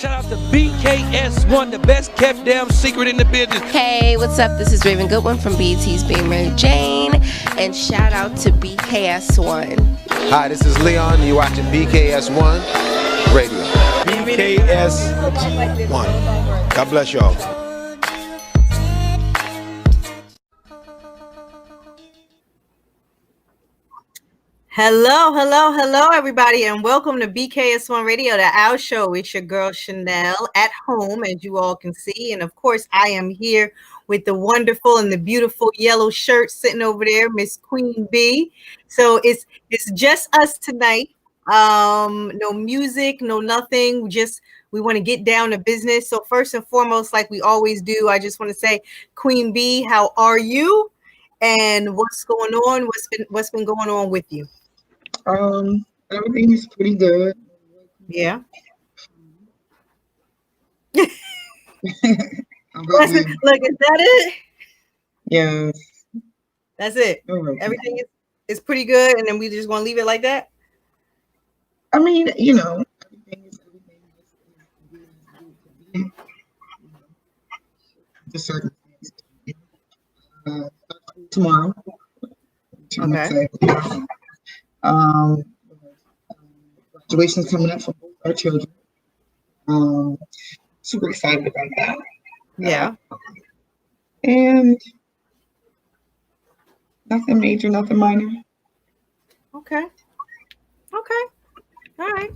Shout out to BKS1, the best kept damn secret in the business. Hey, what's up? This is Raven Goodwin from BET's Being Mary Jane, and shout out to BKS1. Hi, this is Leon. You're watching BKS1 Radio. BKS1. God bless y'all. Hello, everybody, and welcome to BKS1 Radio, the Owwh Show. It's your girl Chanel at home, as you all can see, and of course, I am here with the wonderful and the beautiful yellow shirt sitting over there, Miss Queen B. So it's just us tonight. No music, no nothing. We want to get down to business. So first and foremost, like we always do, I just want to say, Queen B, how are you? And what's going on? What's been going on with you? Everything is pretty good. Yeah. Look, Look, is that it? yes. That's it. Everything is pretty good, and then we just want to leave it like that. I mean, everything is the circumstances. Tomorrow. Okay. Graduation's coming up for both our children. Super excited about that. Yeah. And nothing major, nothing minor. Okay. All right.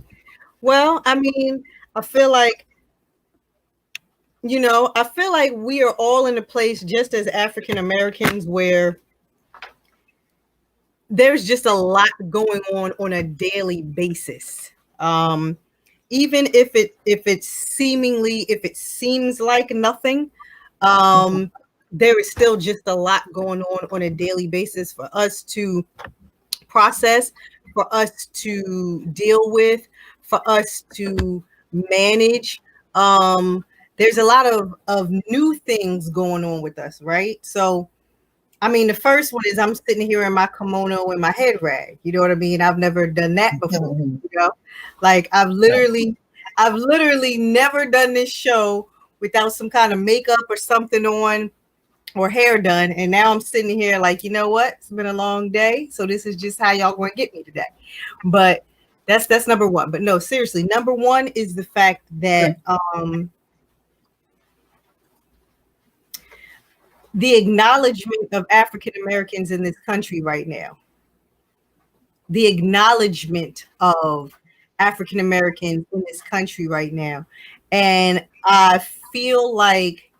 Well, I mean, I feel like we are all in a place just as African Americans where there's just a lot going on a daily basis. Even if it seems like nothing, there is still just a lot going on a daily basis for us to process, for us to deal with, for us to manage. There's a lot of new things going on with us, right? So I mean, the first one is I'm sitting here in my kimono and my head rag. You know what I mean? I've never done that before. Like I've literally never done this show without some kind of makeup or something on or hair done. And now I'm sitting here like, you know what? It's been a long day. So this is just how y'all going to get me today. But that's number one. But no, seriously, number one is the fact that the acknowledgement of African Americans in this country right now. The acknowledgement of African Americans in this country right now. And I feel like,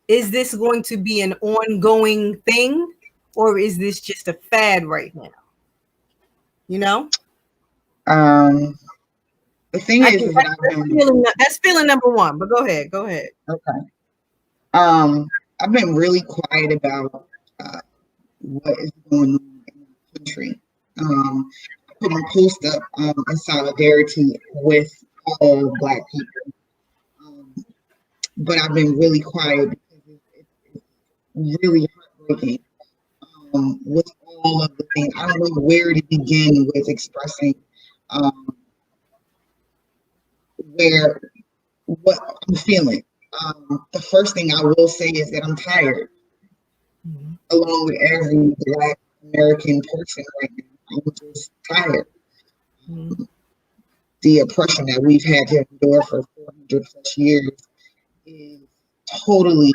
is this going to be an ongoing thing, or is this just a fad right now? You know? The thing is that's feeling number one, but go ahead. Okay. I've been really quiet about what is going on in the country. I put my post up in solidarity with all Black people, but I've been really quiet because it's really heartbreaking with all of the things. I don't know where to begin with expressing what I'm feeling. The first thing I will say is that I'm tired, along with every Black American person right now. I'm just tired. The oppression that we've had to endure for 400 plus years is totally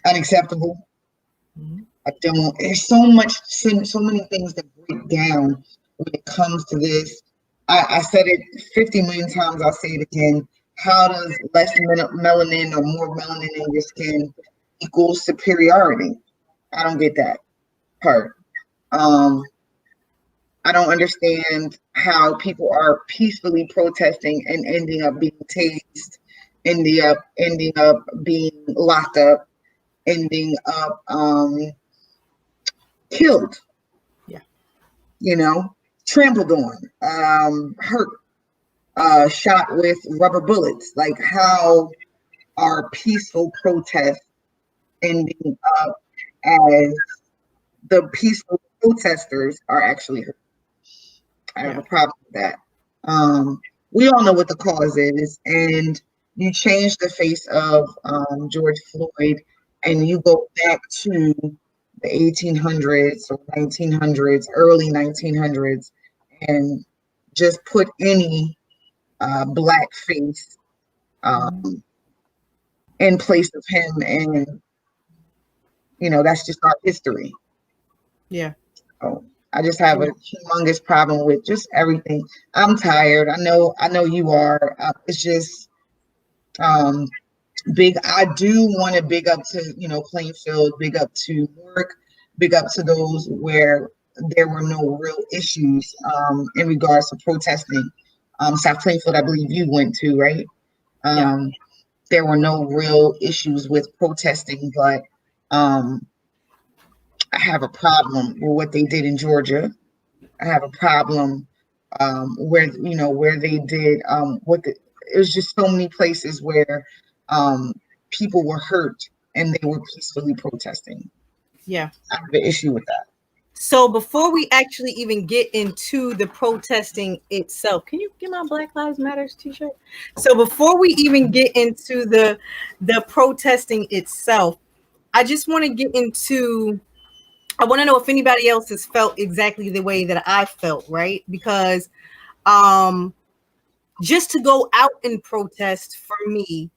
unacceptable. There's so many things that break down when it comes to this. I said it 50 million times, I'll say it again. How does less melanin or more melanin in your skin equal superiority? I don't get that part. I don't understand how people are peacefully protesting and ending up being tased, ending up being locked up, ending up killed. Yeah. Trampled on, hurt. Shot with rubber bullets. Like, how are peaceful protests ending up as the peaceful protesters are actually hurt? I have a problem with that. we all know what the cause is, and you change the face of George Floyd, and you go back to the 1800s or 1900s, early 1900s, and just put any black face in place of him, and that's just our history. Yeah. So I just have a humongous problem with just everything. I'm tired. I know you are. It's just big. I do want to big up to Plainfield, big up to Newark, big up to those where there were no real issues in regards to protesting. South Plainfield, I believe you went to, right? Yeah. There were no real issues with protesting, but I have a problem with what they did in Georgia. I have a problem where they did it was just so many places where people were hurt and they were peacefully protesting. Yeah. I have an issue with that. So before we actually even get into the protesting itself, can you get my Black Lives Matters t-shirt? So before we even get into the protesting itself, I just want to get into, I want to know if anybody else has felt exactly the way that I felt, right? Because just to go out and protest for me,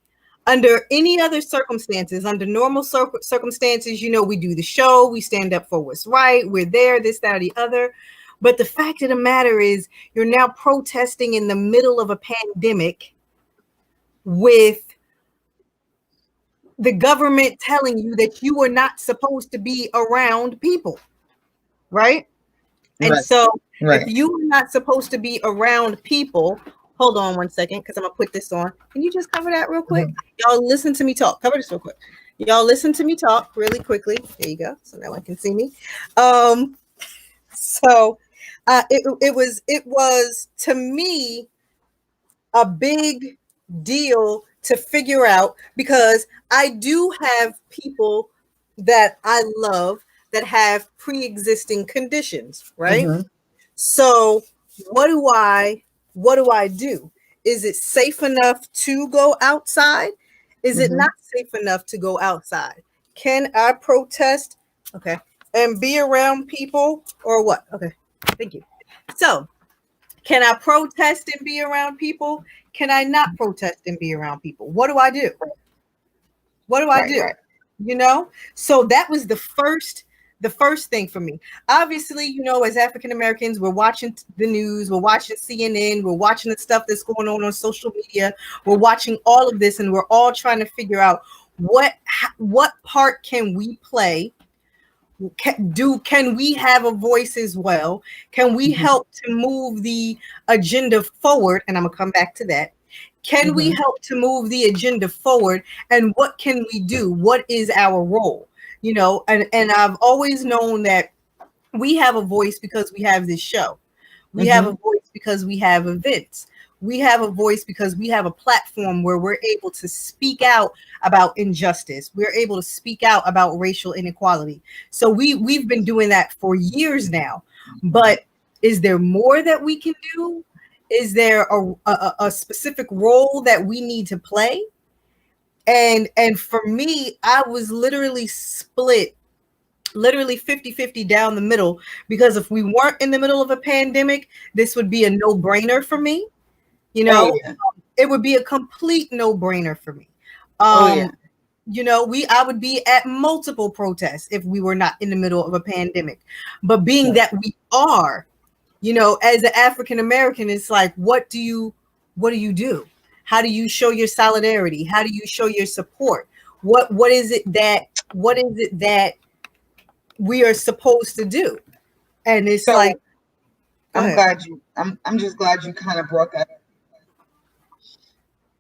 under any other circumstances, under normal circumstances, we do the show, we stand up for what's right, we're there, this, that, or the other. But the fact of the matter is, you're now protesting in the middle of a pandemic with the government telling you that you are not supposed to be around people, right? And so if you are not supposed to be around people, hold on one second, because I'm going to put this on. Can you just cover that real quick? Y'all listen to me talk. Cover this real quick. Y'all listen to me talk really quickly. There you go. So no one can see me. It was to me a big deal to figure out, because I do have people that I love that have pre-existing conditions, right? Mm-hmm. So what do I do? Is it safe enough to go outside? Is it not safe enough to go outside? Can I protest? Okay. And be around people, or what? Okay. Thank you. So can I protest and be around people? Can I not protest and be around people? What do I do? What do I do? Right. So that was the first thing for me. Obviously, as African Americans, we're watching the news, we're watching CNN, we're watching the stuff that's going on social media, we're watching all of this, and we're all trying to figure out what part can we play. Can we have a voice as well? Can we help to move the agenda forward? And I'm gonna come back to that. Can we help to move the agenda forward? And what can we do? What is our role? And I've always known that we have a voice because we have this show. We have a voice because we have events. We have a voice because we have a platform where we're able to speak out about injustice. We're able to speak out about racial inequality. So we've been doing that for years now. But is there more that we can do? Is there a specific role that we need to play? And for me, I was literally split, literally 50-50 down the middle, because if we weren't in the middle of a pandemic, this would be a no-brainer for me. It would be a complete no-brainer for me. I would be at multiple protests if we were not in the middle of a pandemic. But being that we are, as an African American, it's like, what do you do? How do you show your solidarity? How do you show your support? What is it that we are supposed to do? And it's like, I'm just glad you kind of brought that up.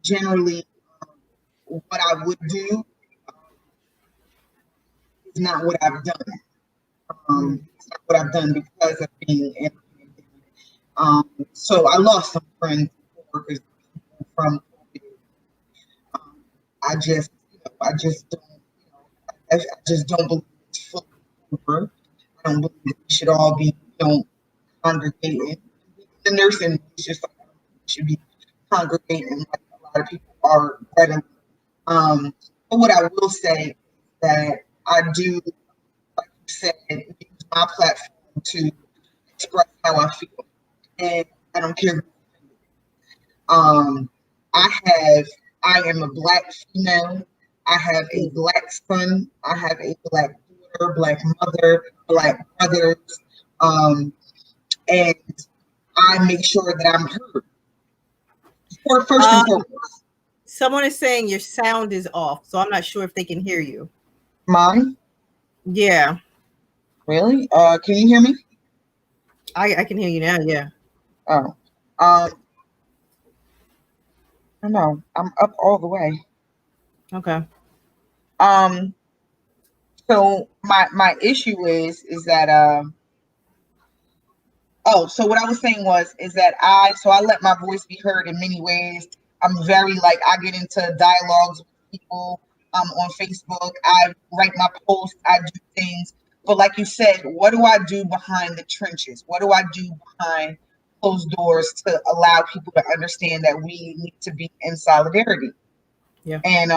Generally, what I would do is not what I've done. It's not what I've done because of being in. So I lost some friends, workers from. I just don't believe it's fully over. I don't believe that we should all be congregated. The nursing is just like we should be congregate and like a lot of people are ready. But what I will say is that I do, like you said, use my platform to express how I feel, and I don't care. Um, I am a Black female. I have a Black son. I have a Black daughter, Black mother, Black brothers, and I make sure that I'm heard. First and foremost. Someone is saying your sound is off, so I'm not sure if they can hear you. Mine? Yeah. Really? Can you hear me? I can hear you now, yeah. Oh. I don't know. I'm up all the way. Okay. So my issue is that so what I was saying is that I let my voice be heard in many ways. I'm very I get into dialogues with people on Facebook. I write my posts, I do things. But like you said, what do I do behind the trenches? What do I do behind closed doors to allow people to understand that we need to be in solidarity? Yeah. And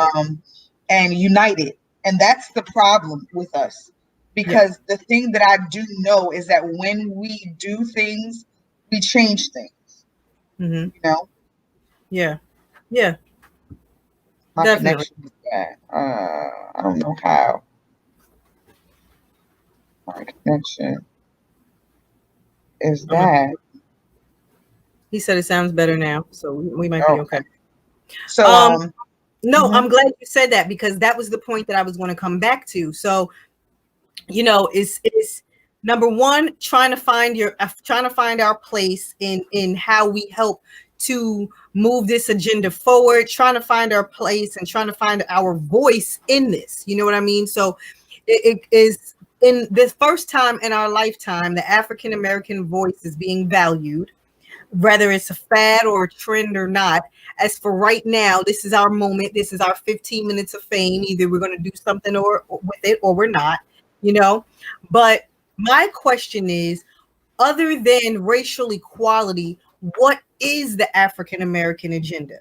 united. And that's the problem with us. Because the thing that I do know is that when we do things, we change things. Mm-hmm. You know? Yeah. Yeah. My Definitely. connection is bad. I don't know how. My connection is bad. He said it sounds better now, so we might be okay. So no, I'm glad you said that, because that was the point that I was going to come back to. So, it's number one, trying to find our place in how we help to move this agenda forward, trying to find our place and trying to find our voice in this. You know what I mean? So it is in the first time in our lifetime, the African American voice is being valued, whether it's a fad or a trend or not. As for right now, this is our moment. This is our 15 minutes of fame. Either we're going to do something or with it, or we're not, But my question is, other than racial equality, what is the African American agenda?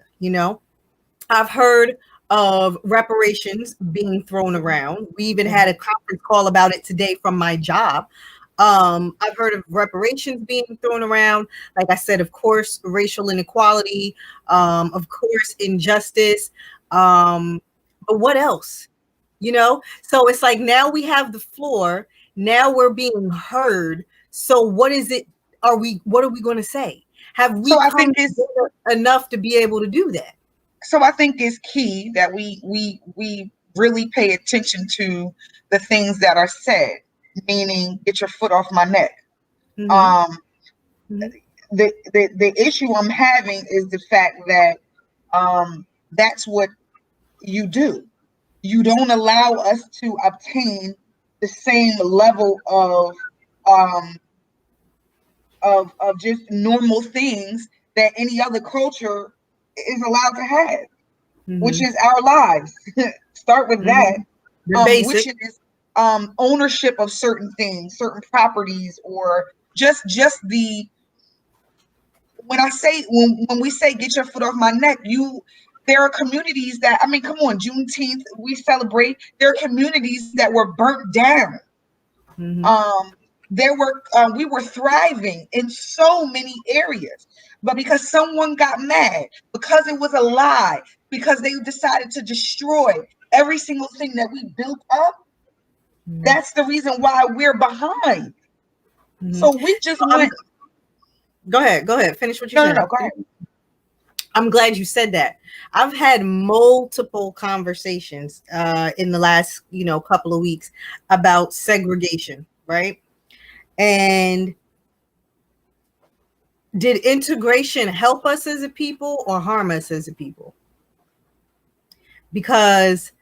I've heard of reparations being thrown around. We even had a conference call about it today from my job. I've heard of reparations being thrown around. Like I said, of course, racial inequality, of course, injustice. But what else? So it's like, now we have the floor. Now we're being heard. So what is it? What are we going to say? Have we come together enough to be able to do that? So I think it's key that we really pay attention to the things that are said, meaning get your foot off my neck. Mm-hmm. The issue I'm having is the fact that that's what you do. You don't allow us to obtain the same level of just normal things that any other culture is allowed to have, which is our lives. Start with that. Which is ownership of certain things, certain properties, or just the when we say get your foot off my neck, there are communities that, I mean, come on, Juneteenth, we celebrate. There are communities that were burnt down. We were thriving in so many areas, but because someone got mad, because it was a lie, because they decided to destroy every single thing that we built up, that's the reason why we're behind. So we just went. Go ahead. Finish what you said. No, go ahead. I'm glad you said that. I've had multiple conversations in the last, couple of weeks about segregation, right? And did integration help us as a people or harm us as a people? Because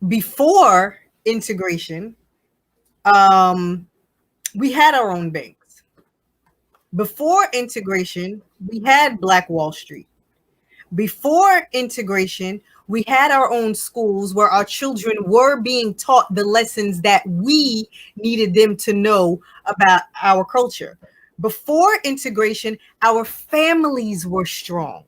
before integration, we had our own banks. Before integration, we had Black Wall Street. Before integration, we had our own schools where our children were being taught the lessons that we needed them to know about our culture. Before integration, our families were strong.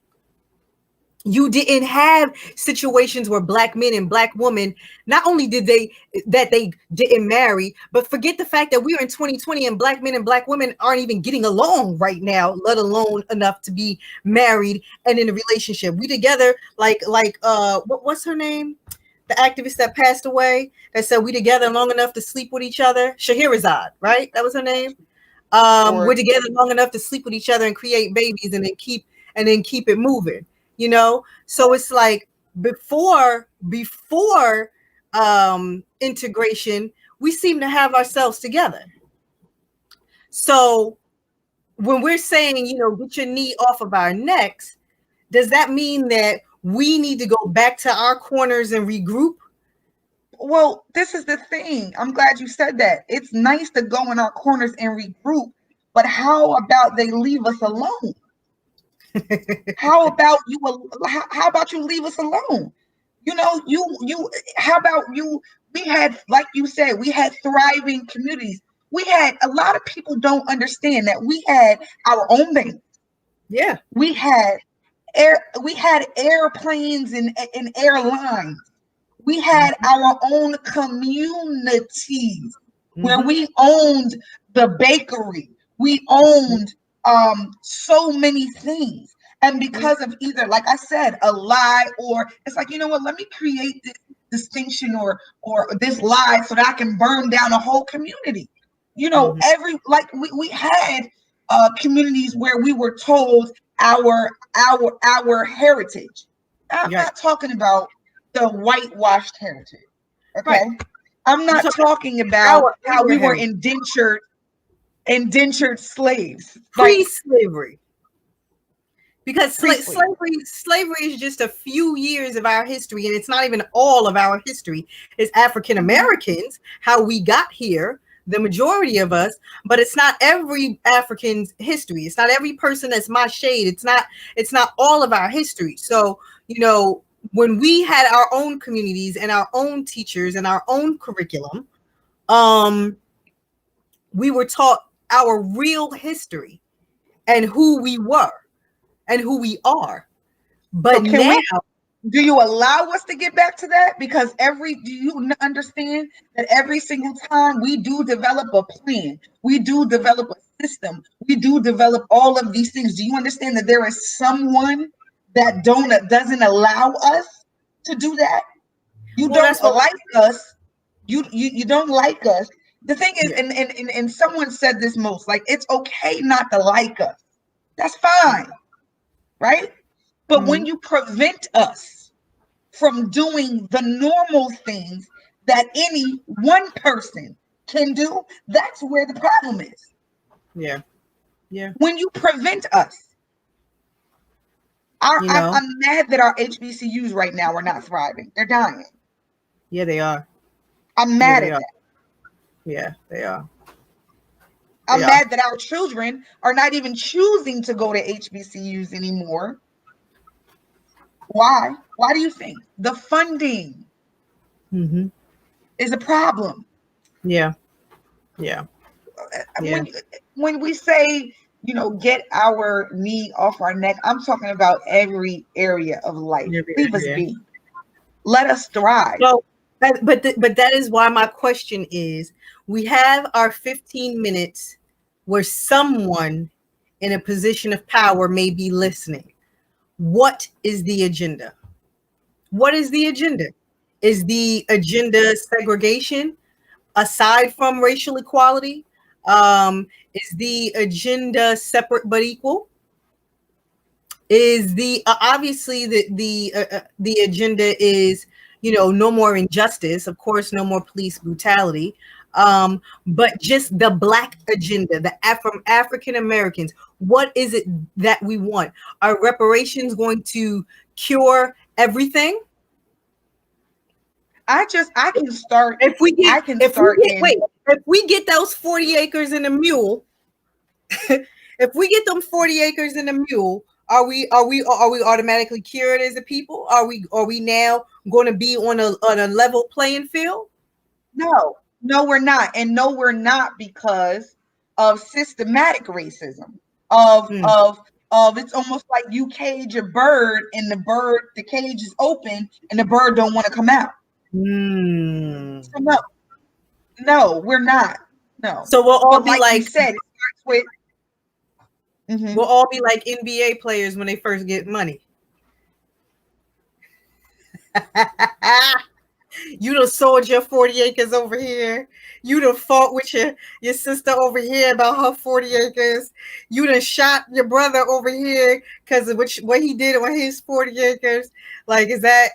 You didn't have situations where black men and black women, not only they didn't marry, but forget the fact that we're in 2020 and black men and black women aren't even getting along right now, let alone enough to be married and in a relationship. We together like what's her name? The activist that passed away that said we together long enough to sleep with each other. Shahrazad, right? That was her name. We're together long enough to sleep with each other and create babies and then keep it moving. You know, so it's like before integration, we seem to have ourselves together. So when we're saying, you know, get your knee off of our necks, does that mean that we need to go back to our corners and regroup? Well, this is the thing. I'm glad you said that. It's nice to go in our corners and regroup, but how about they leave us alone? How about you leave us alone? You know, how about you? We had, like you said, we had thriving communities. We had, a lot of people don't understand that we had our own banks. Yeah. We had airplanes and airlines. We had our own communities where we owned the bakery. We owned so many things. And because of either, like I said, a lie, or it's like, you know what, let me create this distinction or this lie so that I can burn down a whole community. You know, we had communities where we were told our heritage. I'm not talking about the whitewashed heritage. Okay. Right. I'm not talking about how we were indentured slaves. Pre-slavery. Because slavery is just a few years of our history, and it's not even all of our history. It's African Americans, how we got here, the majority of us, but it's not every African's history. It's not every person that's my shade. It's not all of our history. So, you know, when we had our own communities and our own teachers and our own curriculum, we were taught our real history and who we were and who we are. But now, do you allow us to get back to that? Because do you understand that every single time we do develop a plan, we do develop a system, we do develop all of these things. Do you understand that there is someone that doesn't allow us to do that? You don't like us. You don't like us. The thing is, and someone said this most, like, it's okay not to like us. That's fine. Right? But when you prevent us from doing the normal things that any one person can do, that's where the problem is. Yeah. Yeah. When you prevent us. I'm mad that our HBCUs right now are not thriving. They're dying. Yeah, they are. I'm mad at that. Yeah, they are. I'm mad that our children are not even choosing to go to HBCUs anymore. Why? Why do you think? The funding is a problem. Yeah. Yeah. When we say, you know, get our knee off our neck, I'm talking about every area of life. Leave us be. Let us thrive. So, but that is why my question is, we have our 15 minutes where someone in a position of power may be listening. What is the agenda? What is the agenda? Is the agenda segregation aside from racial equality? Is the agenda separate but equal? Is the obviously the agenda is, you know, no more injustice, of course, no more police brutality, but just the Black agenda, from African Americans. What is it that we want? Are reparations going to cure everything? I can start. If we get those 40 acres and a mule, if we get them 40 acres and a mule, are we automatically cured as a people? Are we now going to be on a level playing field? No, we're not. And no, we're not, because systematic racism, of it's almost like you cage a bird and the cage is open and the bird don't want to come out. So no, we're not. No. So we'll all But be like you said, it starts with we'll all be like NBA players when they first get money. You done sold your 40 acres over here. You done fought with your sister over here about her 40 acres. You done shot your brother over here because of what he did on his 40 acres. Like, is that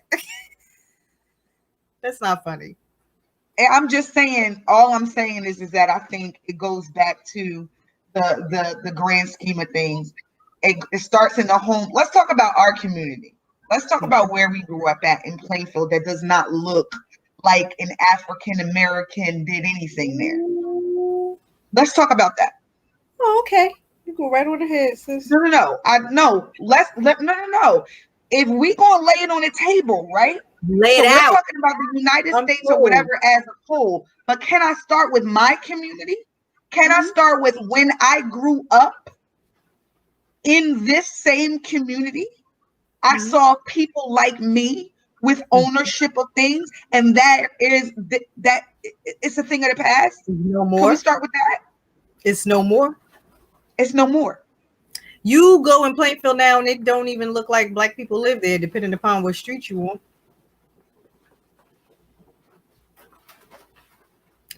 that's not funny. I'm just saying, all I'm saying is that I think it goes back to the grand scheme of things. It starts in the home. Let's talk about our community. Let's talk about where we grew up at in Plainfield that does not look like an African American did anything there. Let's talk about that. Oh, okay. You go right on the head, sis. No. No. If we gonna lay it on the table, right? Lay it out. We're talking about the United States or whatever as a whole. But can I start with my community? Can I start with when I grew up in this same community? I saw people like me with ownership of things, and that it's a thing of the past. No more. Can we start with that? It's no more. It's no more. You go in Plainfield now, and it don't even look like black people live there, depending upon what street you on.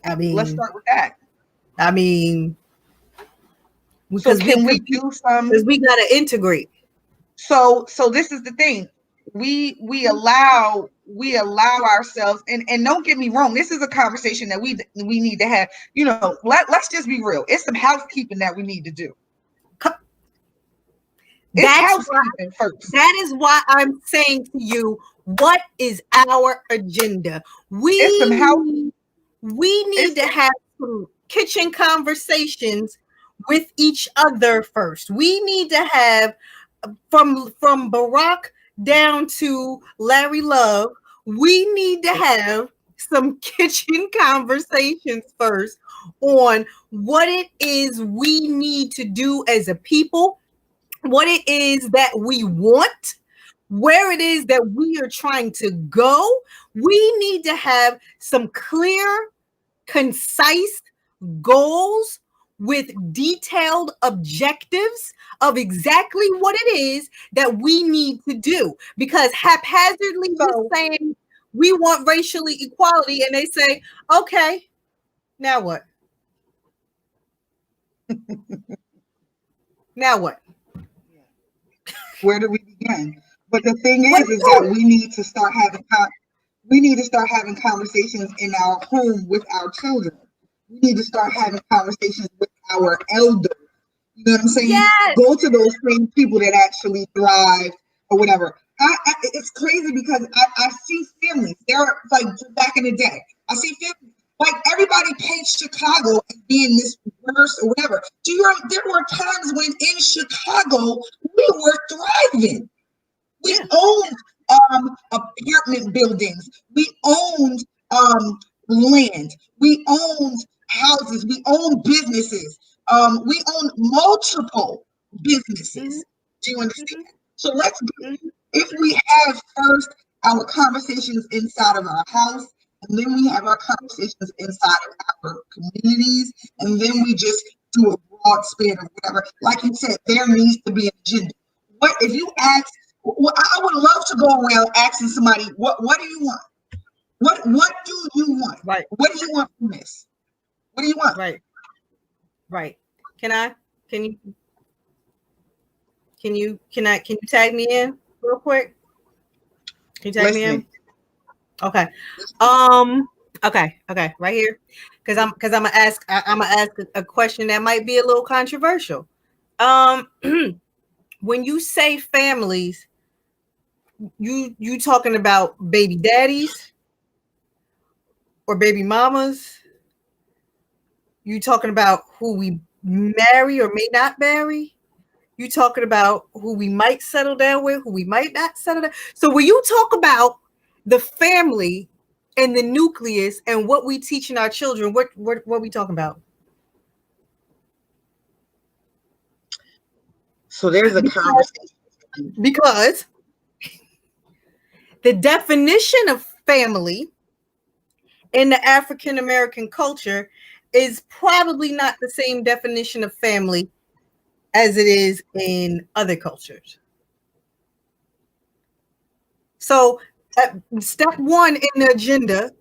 I mean, let's start with that. I mean, because we do some? Because we gotta integrate. So this is the thing. We allow ourselves, and don't get me wrong, this is a conversation that we need to have. You know, let's just be real. It's some housekeeping that we need to do. It's housekeeping first. That is why I'm saying to you, what is our agenda? We need to have some kitchen conversations with each other first. We need to have from Barack down to Larry Love, we need to have some kitchen conversations first on what it is we need to do as a people, what it is that we want, where it is that we are trying to go. We need to have some clear, concise goals with detailed objectives of exactly what it is that we need to do. Because haphazardly we're saying we want racial equality, and they say, okay, now what? Now what? Where do we begin? But the thing is that we need to start having conversations in our home with our children. We need to start having conversations with our elders. You know what I'm saying? Yes. Go to those same people that actually thrive or whatever. It's crazy because I see families. They're like back in the day. I see families like everybody paints Chicago as being this worse or whatever. There were times when in Chicago we were thriving. We owned apartment buildings. We owned land. We owned houses. We owned businesses. We own multiple businesses. Do you understand? So if we have first our conversations inside of our house, and then we have our conversations inside of our communities, and then we just do a broad span of whatever. Like you said, there needs to be an agenda. What if you ask? Well, I would love to go around asking somebody, what do you want? What do you want? Right. What do you want from this? What do you want? Right. Can you tag me in real quick? Can you tag me in? Okay. Okay. Right here. Because I'm gonna ask a question that might be a little controversial. When you say families, you talking about baby daddies or baby mamas? You talking about who we marry or may not marry? You talking about who we might settle down with, who we might not settle down? So when you talk about the family and the nucleus and what we teaching our children, what we talking about? So there's a conversation. Because the definition of family in the African American culture is probably not the same definition of family as it is in other cultures. So, step one in the agenda,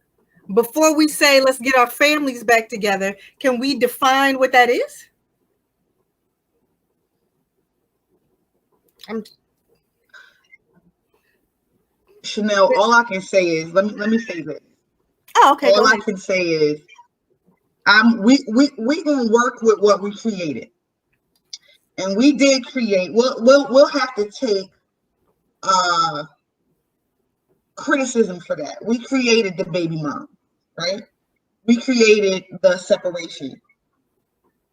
before we say let's get our families back together, can we define what that is? Chanel, all I can say is let me say this. Oh, okay. All I can say is we gonna work with what we created. And we did create, we'll have to take criticism for that. We created the baby mom, right? We created the separation.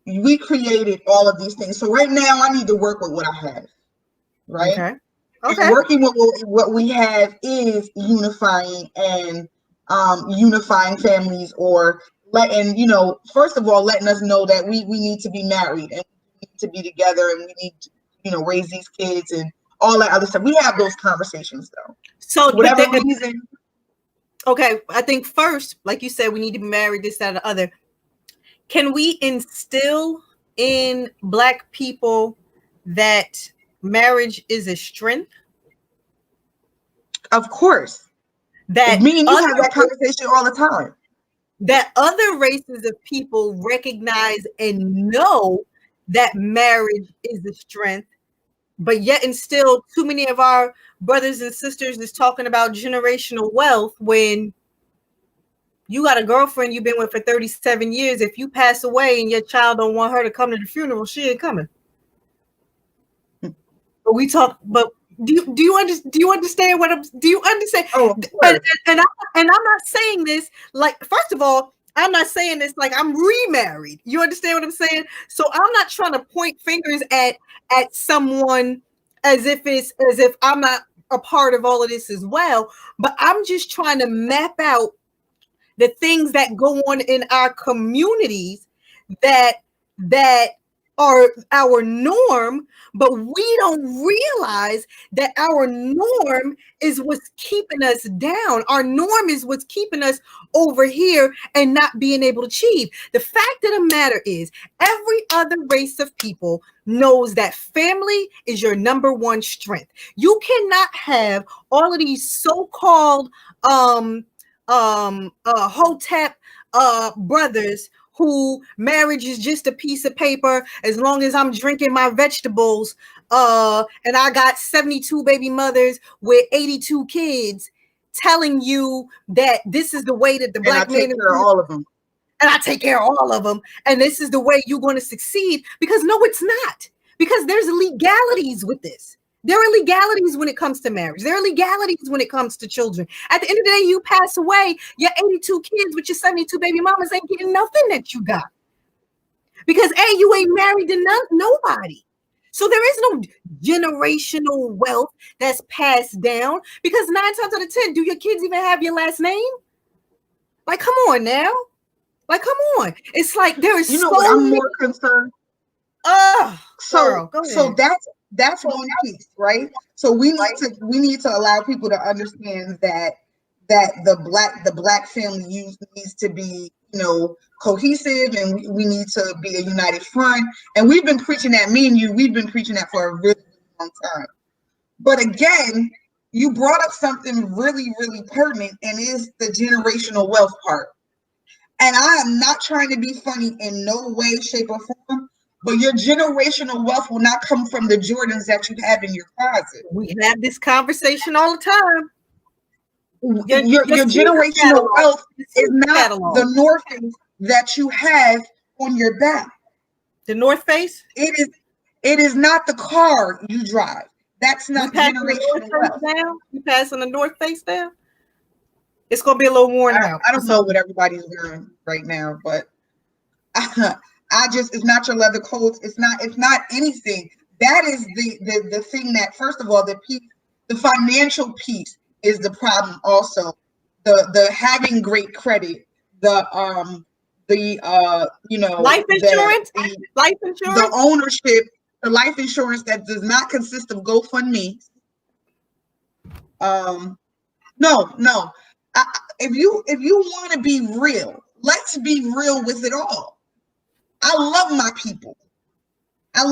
We created all of these things. So right now I need to work with what I have, right? Okay. And working with what we have is unifying and unifying families, or letting, first of all, letting us know that we need to be married and we need to be together and we need to, raise these kids and all that other stuff. We have those conversations though. So whatever reason. Okay, I think first, like you said, we need to be married, this, that, or the other. Can we instill in Black people that marriage is a strength? Of course. That me and you have that conversation all the time. That other races of people recognize and know that marriage is a strength, but yet and still too many of our brothers and sisters is talking about generational wealth when you got a girlfriend you've been with for 37 years. If you pass away and your child don't want her to come to the funeral, she ain't coming. But we talk, but do you understand what do you understand? Oh, and I'm not saying this like, first of all, I'm not saying this like I'm remarried. You understand what I'm saying? So I'm not trying to point fingers at someone as if I'm not a part of all of this as well. But I'm just trying to map out the things that go on in our communities that are our norm, but we don't realize that our norm is what's keeping us down. Our norm is what's keeping us over here and not being able to achieve. The fact of the matter is, every other race of people knows that family is your number one strength. You cannot have all of these so-called Hotep brothers who marriage is just a piece of paper as long as I'm drinking my vegetables, and I got 72 baby mothers with 82 kids telling you that this is the way that the Black man is all of them. And I take care of all of them, and this is the way you're going to succeed. Because no, it's not. Because there's legalities with this. There are legalities when it comes to marriage. There are legalities when it comes to children. At the end of the day, you pass away, your 82 kids with your 72 baby mamas ain't getting nothing that you got. Because A, you ain't married to nobody. So there is no generational wealth that's passed down. Because 9 times out of 10, do your kids even have your last name? Like, come on now. Like, come on. It's like there is what I'm more concerned. So that's one piece, right? So we need to allow people to understand that the black family needs to be, cohesive, and we need to be a united front. And we've been preaching that, we've been preaching that for a really long time. But again, you brought up something really, really pertinent, and is the generational wealth part. And I am not trying to be funny in no way, shape, or form, but your generational wealth will not come from the Jordans that you have in your closet. We have this conversation all the time. Your generational wealth is not the North Face that you have on your back. The North Face? It is not the car you drive. That's not generational wealth. You passing the North Face down? It's gonna be a little worn out. I don't know what everybody's wearing right now, but it's not your leather coats. It's not anything. That is the thing that, first of all, the financial piece is the problem. Also, the having great credit, life insurance, life insurance, the ownership the life insurance that does not consist of GoFundMe. No. If you want to be real, let's be real with it all. I love my people. I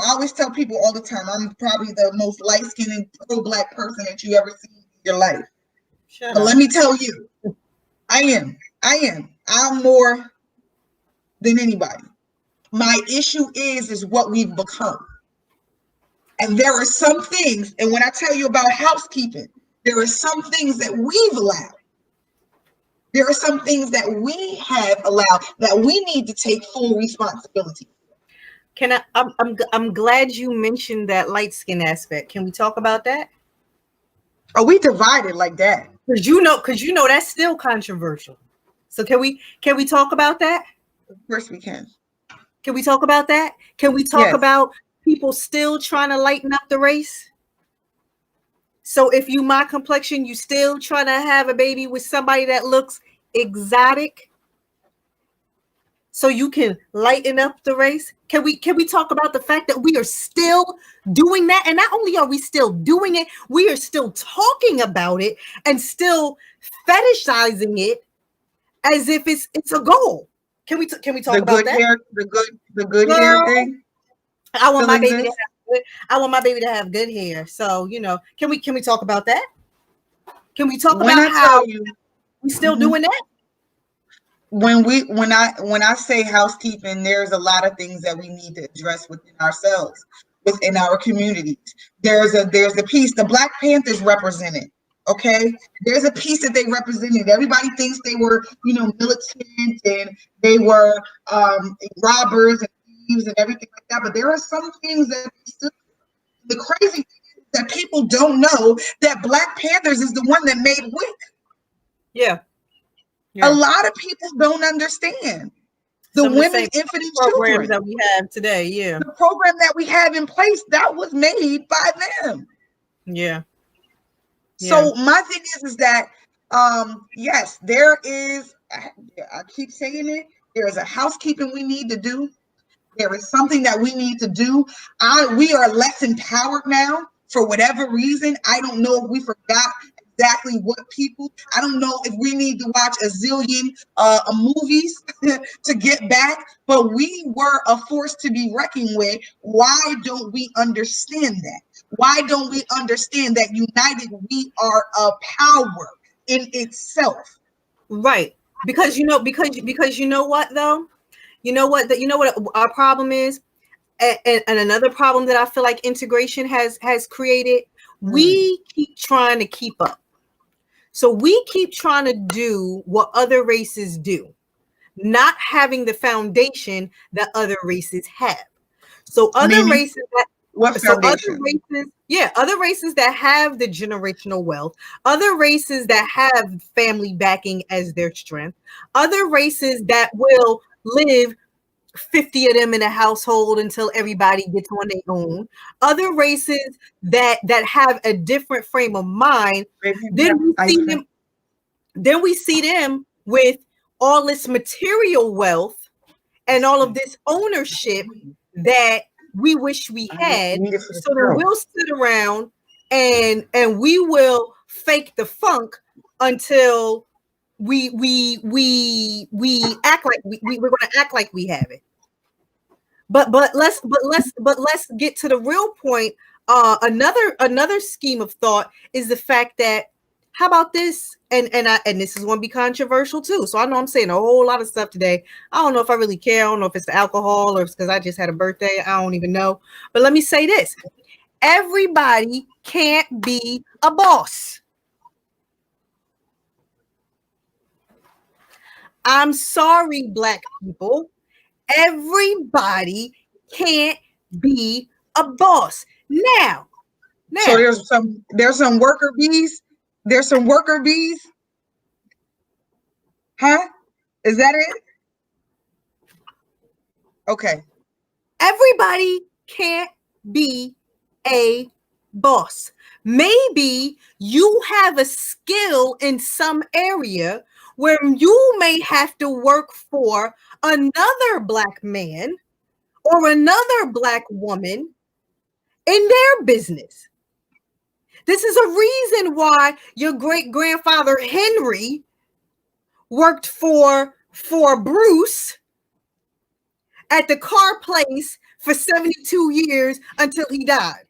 always tell people all the time, I'm probably the most light-skinned and pro-black person that you ever seen in your life. But let me tell you, I am. I'm more than anybody. My issue is what we've become. And there are some things, and when I tell you about housekeeping, there are some things that we've allowed. There are some things that we have allowed that we need to take full responsibility. I'm glad you mentioned that light skin aspect. Can we talk about that? Are we divided like that? Because you know that's still controversial. So can we talk about that? Of course we can. Can we talk about that? Can we talk about people still trying to lighten up the race? So if you my complexion, you still trying to have a baby with somebody that looks exotic, so you can lighten up the race? Can we talk about the fact that we are still doing that? And not only are we still doing it, we are still talking about it and still fetishizing it as if it's a goal. Can we talk about that? The good hair thing. I want my baby to have good hair. So, can we talk about that? Can we talk about how we still doing that? When I say housekeeping, there's a lot of things that we need to address within ourselves, within our communities. There's a piece the Black Panthers represented. Okay, there's a piece that they represented. Everybody thinks they were, militant and they were robbers and thieves and everything like that. But there are some things that still. The crazy thing is that people don't know that Black Panthers is the one that made WIC. Yeah. A lot of people don't understand the women's infant programs that we have today. Yeah, the program that we have in place that was made by them. Yeah. So my thing is that yes, there is. I keep saying it. There is a housekeeping we need to do. There is something that we need to do. We are less empowered now for whatever reason. I don't know if we forgot exactly what people. I don't know if we need to watch a zillion movies to get back, but we were a force to be reckoned with. Why don't we understand that? Why don't we understand that united we are a power in itself? Right. Because you know what though? You know what our problem is? And another problem that I feel like integration has created, we keep trying to keep up. So we keep trying to do what other races do, not having the foundation that other races have. So other races that other races that have the generational wealth, other races that have family backing as their strength, other races that will live 50 of them in a household until everybody gets on their own, other races that have a different frame of mind, then we see them with all this material wealth and all of this ownership that we wish we had. So then we'll sit around and we will fake the funk until we act like we're going to act like we have it. But let's get to the real point. Another scheme of thought is the fact that, how about this? And this is going to be controversial too. So I know I'm saying a whole lot of stuff today. I don't know if I really care. I don't know if it's the alcohol or it's because I just had a birthday. I don't even know. But let me say this: everybody can't be a boss. I'm sorry, Black people. Everybody can't be a boss. Now. So there's some worker bees. There's some worker bees. Huh? Is that it? Okay. Everybody can't be a boss. Maybe you have a skill in some area where you may have to work for another Black man or another Black woman in their business. This is a reason why your great-grandfather Henry worked for Bruce at the car place for 72 years until he died.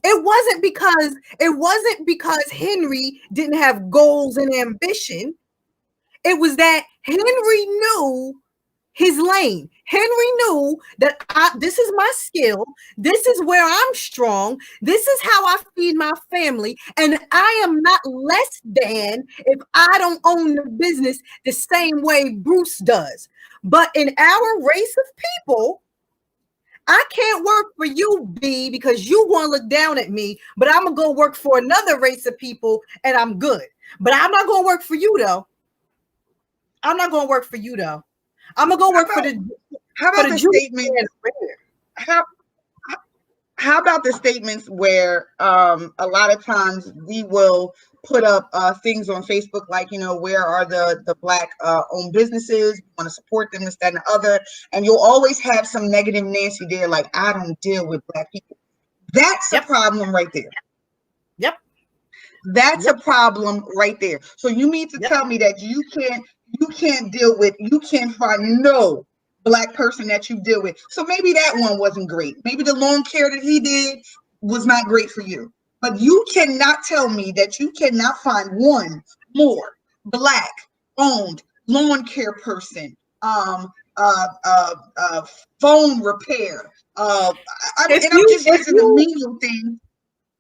It wasn't because Henry didn't have goals and ambition. It was that Henry knew his lane. Henry knew that this is my skill. This is where I'm strong. This is how I feed my family. And I am not less than if I don't own the business the same way Bruce does. But in our race of people, I can't work for you, B, because you want to look down at me, but I'm going to go work for another race of people and I'm good. But I'm not going to work for you, though. I'm not going to work for you, though. I'm going to go work for the... How about the statement? How about the statements where a lot of times we will put up things on Facebook like, you know, where are the Black owned businesses? We want to support them, this, that, and the other. And you'll always have some negative Nancy there, like, I don't deal with Black people. That's a problem right there. Yep. That's a problem right there. So you mean to tell me that you can't find no Black person that you deal with. So maybe that one wasn't great. Maybe the lawn care that he did was not great for you. But you cannot tell me that you cannot find one more Black owned lawn care person, phone repair. I'm just using the menial thing.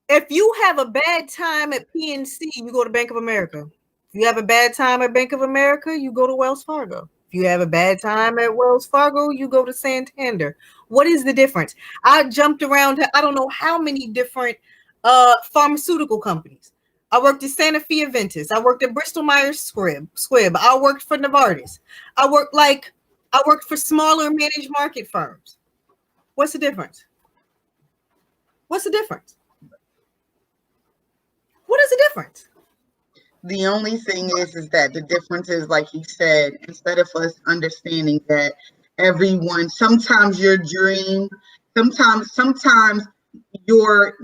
If you have a bad time at PNC, you go to Bank of America. If you have a bad time at Bank of America, you go to Wells Fargo. If you have a bad time at Wells Fargo, you go to Santander. What is the difference? I jumped around to I don't know how many different pharmaceutical companies. I worked at Sanofi Aventis. I worked at Bristol Myers Squibb. I worked for Novartis. I worked for smaller managed market firms. What's the difference? What's the difference? What is the difference? The only thing is that the difference is, like he said, instead of us understanding that everyone, sometimes your dream, sometimes your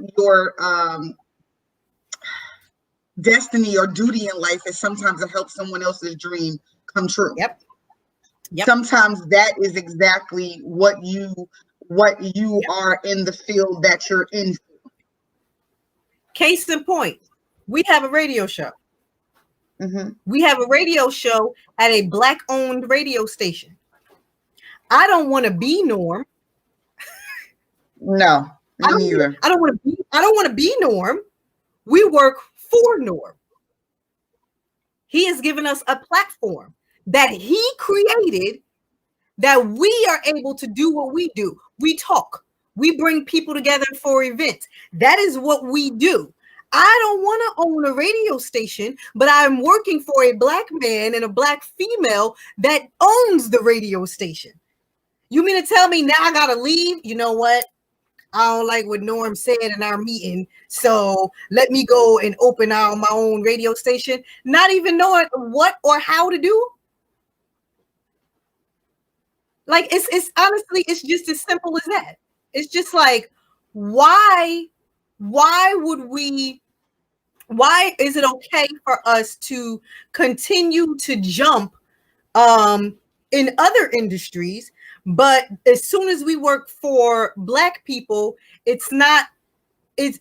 destiny or duty in life is sometimes to help someone else's dream come true. Yep. Sometimes that is exactly what you are in the field that you're in. Case in point, we have a radio show. Mm-hmm. We have a radio show at a Black-owned radio station. I don't want to be Norm. No, me neither. I don't want to be Norm. We work for Norm. He has given us a platform that he created that we are able to do what we do. We talk. We bring people together for events. That is what we do. I don't want to own a radio station, but I'm working for a Black man and a Black female that owns the radio station. You mean to tell me now I got to leave? You know what? I don't like what Norm said in our meeting, so let me go and open my own radio station, not even knowing what or how to do. Like, it's honestly, it's just as simple as that. It's just like, why is it okay for us to continue to jump in other industries, but as soon as we work for Black people, it's not that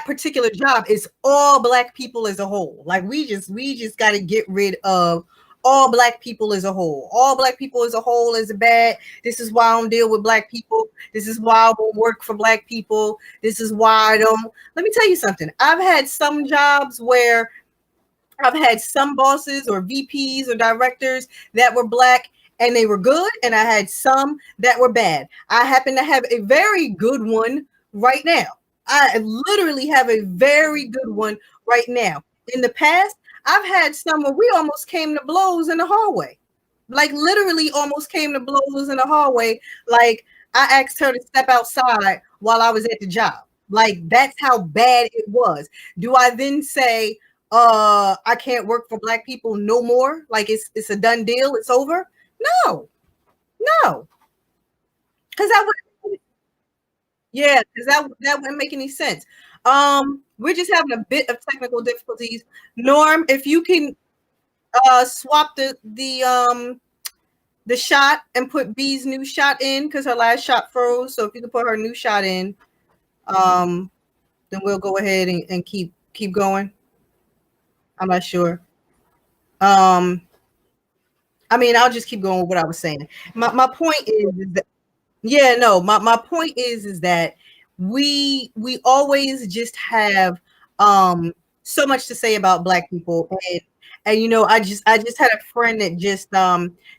particular job. It's all Black people as a whole. Like we just got to get rid of all Black people as a whole. All Black people as a whole is bad. This is why I don't deal with Black people. This is why I won't work for Black people. This is why I don't. Let me tell you something. I've had some jobs where I've had some bosses or VPs or directors that were Black and they were good. And I had some that were bad. I happen to have a very good one right now. I literally have a very good one right now. In the past, I've had some where we almost came to blows in the hallway. Like literally almost came to blows in the hallway. Like I asked her to step outside while I was at the job. Like that's how bad it was. Do I then say, I can't work for Black people no more? Like it's a done deal. It's over. No, No, because that would, yeah, because that wouldn't make any sense. We're just having a bit of technical difficulties. Norm, if you can swap the shot and put B's new shot in, because her last shot froze. So if you can put her new shot in, then we'll go ahead and keep going. I'm not sure. I mean, I'll just keep going with what I was saying. My point is that, yeah, no, my point is that we always just have so much to say about Black people, and you know, I just had a friend that just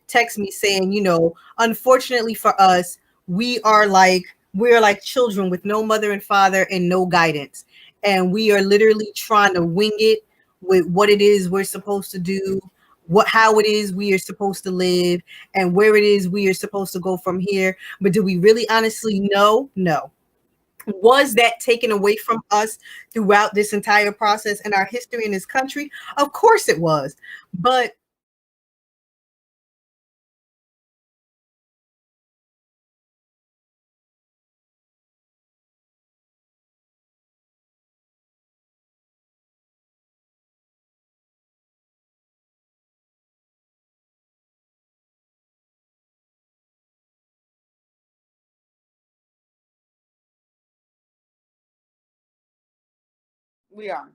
text me saying, you know, unfortunately for us, we're like children with no mother and father and no guidance, and we are literally trying to wing it with what it is we're supposed to do, how it is we are supposed to live, and where it is we are supposed to go from here. But do we really honestly know? No. Was that taken away from us throughout this entire process in our history in this country? Of course it was. But We are.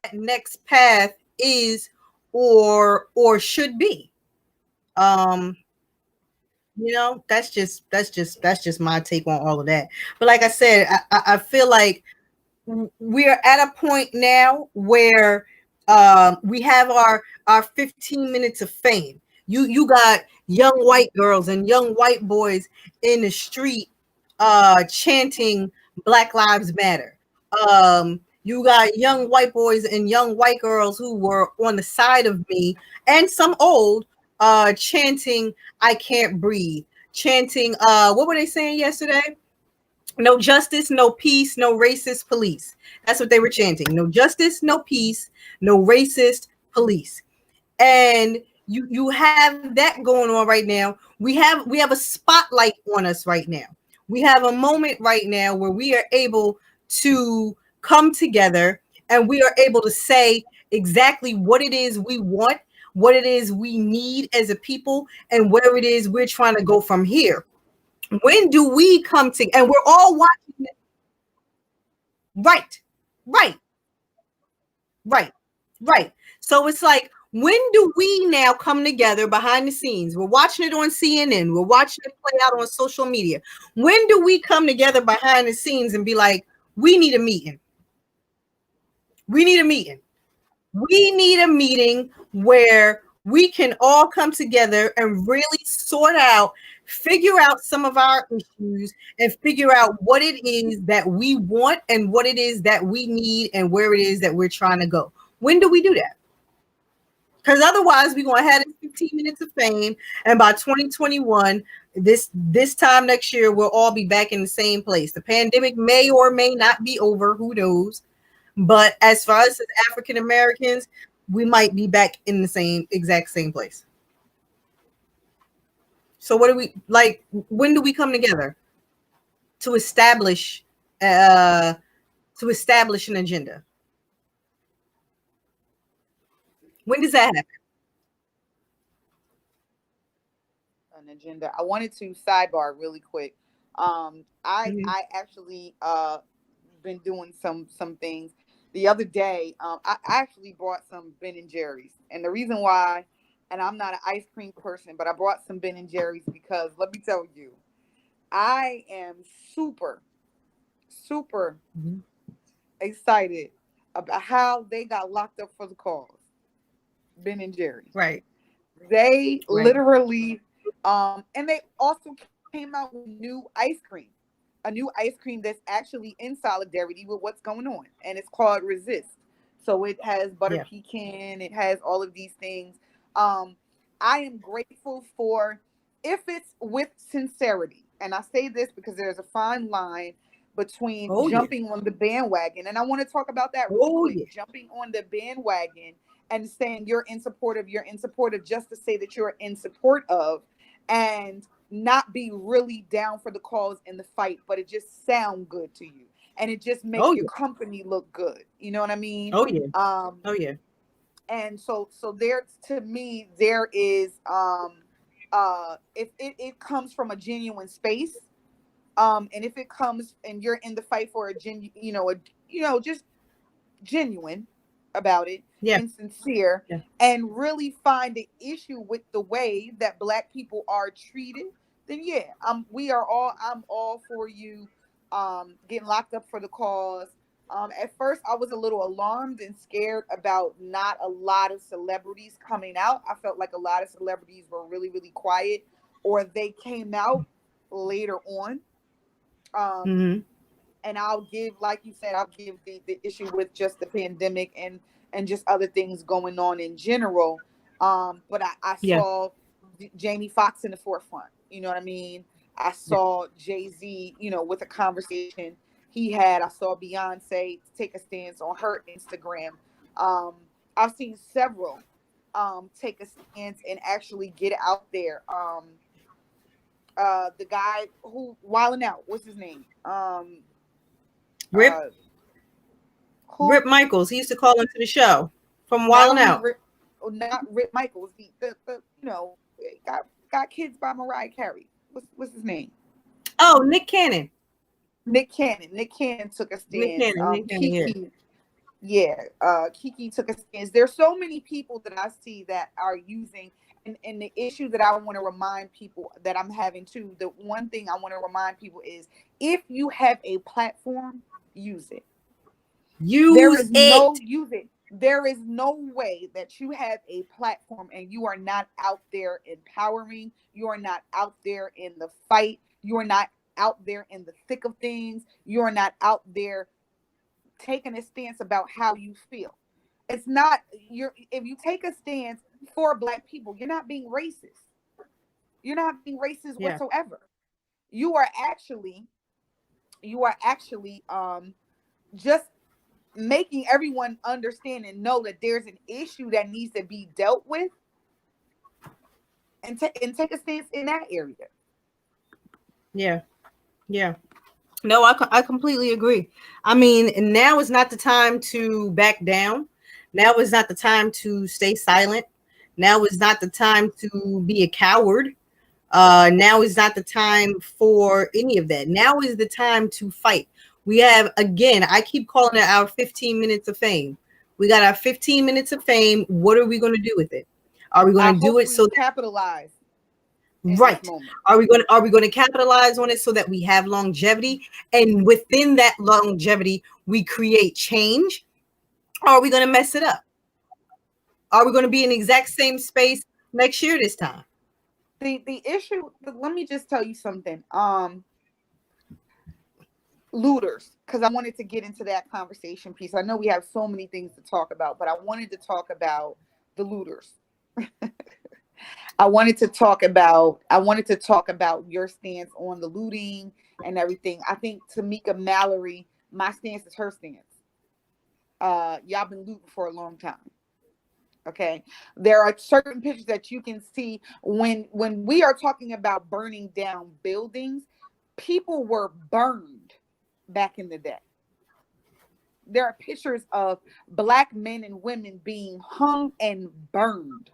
that next path is or should be. Um you know, that's just my take on all of that. But like I said, I feel like we are at a point now where we have our 15 minutes of fame. You got young white girls and young white boys in the street chanting Black Lives Matter. You got young white boys and young white girls who were on the side of me, and some old, chanting I can't breathe, chanting what were they saying yesterday? No justice, no peace, no racist police. That's what they were chanting. No justice, no peace, no racist police. And you have that going on right now. We have a spotlight on us right now. We have a moment right now where we are able to come together and we are able to say exactly what it is we want, what it is we need as a people, and where it is we're trying to go from here. When do we come to, and we're all watching it. Right, right, right, right. So it's like, when do we now come together behind the scenes? We're watching it on CNN, we're watching it play out on social media. When do we come together behind the scenes and be like, we need a meeting? We need a meeting. We need a meeting where we can all come together and really sort out, figure out some of our issues, and figure out what it is that we want and what it is that we need and where it is that we're trying to go. When do we do that? Because otherwise, we're going to have 15 minutes of fame, and by 2021, this time next year, we'll all be back in the same place. The pandemic may or may not be over. Who knows? But as far as African Americans, we might be back in the exact same place. So what do we like? When do we come together to establish an agenda? When does that happen? An agenda. I wanted to sidebar really quick. I actually been doing some things. The other day, I actually brought some Ben and Jerry's, and the reason why, and I'm not an ice cream person, but I brought some Ben and Jerry's because let me tell you, I am super excited about how they got locked up for the cause. Ben and Jerry's. Right. They literally, and they also came out with new ice cream, a new ice cream that's actually in solidarity with what's going on, and it's called Resist. So it has butter pecan, it has all of these things. I am grateful for, if it's with sincerity, and I say this because there's a fine line between jumping on the bandwagon, and I want to talk about that real quick. Jumping on the bandwagon and saying you're in support of, just to say that you're in support of, and not be really down for the cause in the fight, but it just sound good to you and it just make your company look good. You know what I mean? Oh yeah. Oh yeah. And so there, to me, there is if it comes from a genuine space, and if it comes and you're in the fight for a just genuine about it, and sincere, and really find the issue with the way that Black people are treated, then I'm all for you getting locked up for the cause. At first I was a little alarmed and scared about not a lot of celebrities coming out. I felt like a lot of celebrities were really, really quiet, or they came out later on. And I'll give, like you said, I'll give the issue with just the pandemic and just other things going on in general. But I saw Jamie Foxx in the forefront. You know what I mean? I saw Jay-Z, with a conversation he had. I saw Beyonce take a stance on her Instagram. I've seen several take a stance and actually get out there. The guy who wilding out, what's his name? Rip Michaels. He used to call into the show from Wildin' Out. Not Rip Michaels. The got kids by Mariah Carey. What's his name? Oh, Nick Cannon. Nick Cannon took a stance. Kiki took a stance. There's so many people that I see that are using, and the issue that I want to remind people that I'm having too, the one thing I want to remind people is, if you have a platform, use it. Use it. There is no way that you have a platform and you are not out there empowering. You are not out there in the fight. You are not out there in the thick of things. You are not out there taking a stance about how you feel. It's not if you take a stance for Black people, you're not being racist. You're not being racist whatsoever. You are actually just making everyone understand and know that there's an issue that needs to be dealt with, and take a stance in that area. Yeah. No, I completely agree. I mean, now is not the time to back down. Now is not the time to stay silent. Now is not the time to be a coward. Now is not the time for any of that. Now is the time to fight. We have, again, I keep calling it our 15 minutes of fame. We got our 15 minutes of fame. What are we going to do with it? Are we going to do it so capitalize? Right. Are we going to capitalize on it so that we have longevity, and within that longevity we create change? Or are we going to mess it up? Are we going to be in the exact same space next year this time? The issue, let me just tell you something. Looters, because I wanted to get into that conversation piece. I know we have so many things to talk about, but I wanted to talk about the looters. I wanted to talk about your stance on the looting and everything. I think Tamika Mallory, my stance is her stance. Y'all been looting for a long time. Okay, there are certain pictures that you can see when we are talking about burning down buildings. People were burned back in the day. There are pictures of Black men and women being hung and burned.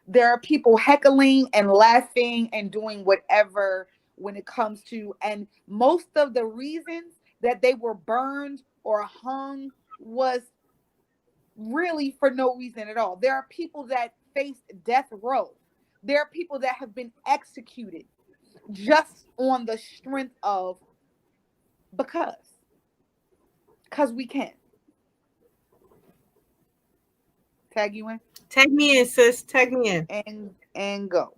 There are people heckling and laughing and doing whatever when it comes to, and most of the reasons that they were burned or hung was really for no reason at all. There are people that faced death row. There are people that have been executed just on the strength of because we can. Tag you in? Tag me in, sis. Tag me in. And go.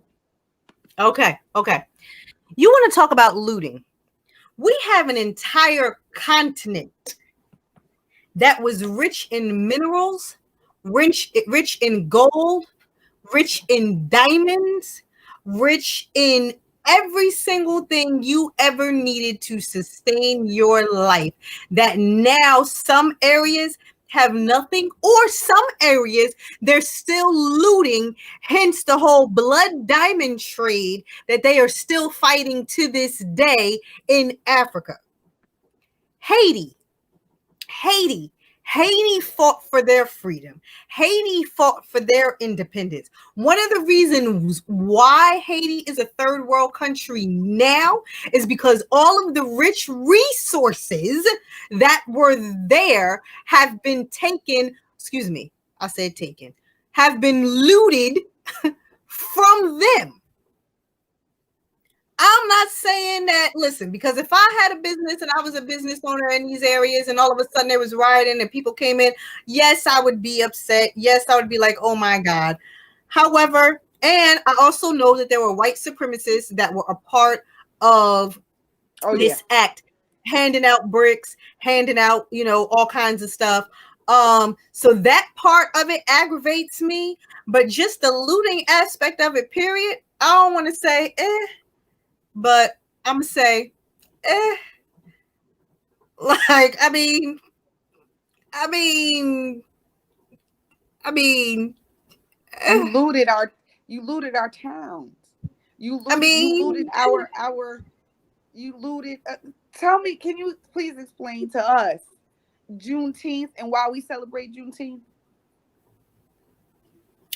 Okay. You want to talk about looting? We have an entire continent that was rich in minerals, rich in gold, rich in diamonds, rich in every single thing you ever needed to sustain your life, that now some areas have nothing, or some areas they're still looting, hence the whole blood diamond trade that they are still fighting to this day in Africa. Haiti fought for their freedom. Haiti fought for their independence. One of the reasons why Haiti is a third world country now is because all of the rich resources that were there have been taken, have been looted from them. I'm not saying that, listen, because if I had a business and I was a business owner in these areas and all of a sudden there was rioting and people came in, yes, I would be upset. Yes, I would be like, oh my God. However, and I also know that there were white supremacists that were a part of this act, handing out bricks, handing out, all kinds of stuff. So that part of it aggravates me, but just the looting aspect of it, period, I don't want to say, but I'm gonna say, like, I mean, you looted our towns. You looted our. You looted. Tell me, can you please explain to us Juneteenth and why we celebrate Juneteenth?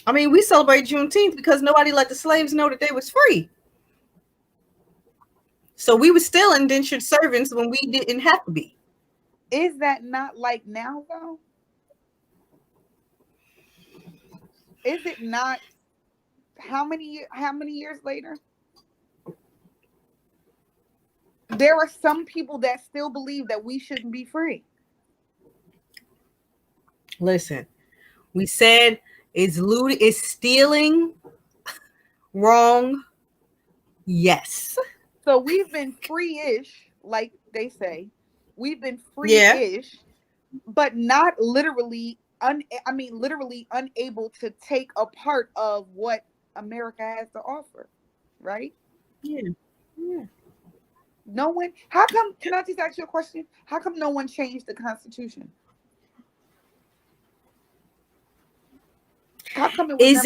I mean, we celebrate Juneteenth because nobody let the slaves know that they was free. So we were still indentured servants when we didn't have to be. Is that not like now, though? Is it not? How many years later? There are some people that still believe that we shouldn't be free. Listen, we said is looting, is stealing wrong? Yes. So we've been free-ish, like they say. We've been free-ish, but not literally, literally unable to take a part of what America has to offer, right? Yeah. No one. How come? Can I just ask you a question? How come no one changed the Constitution? How come it was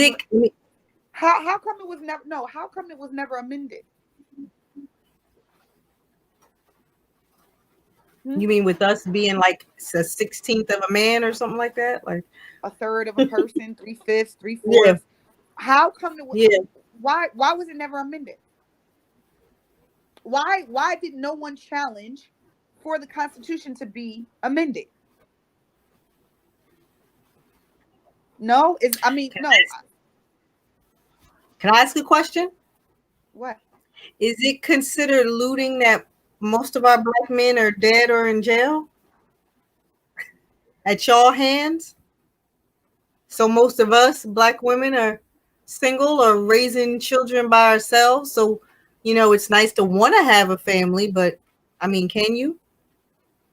How come it was never? No. How come it was never amended? You mean with us being like a 16th of a man or something like that? Like a third of a person, 3/5, 3/4. Yeah. How come it was? Yeah. Why was it never amended? Why did no one challenge for the Constitution to be amended? No, no. Can I ask a question? What? Is it considered looting that most of our black men are dead or in jail at y'all hands? So most of us black women are single or raising children by ourselves. So, it's nice to want to have a family, but I mean, can you?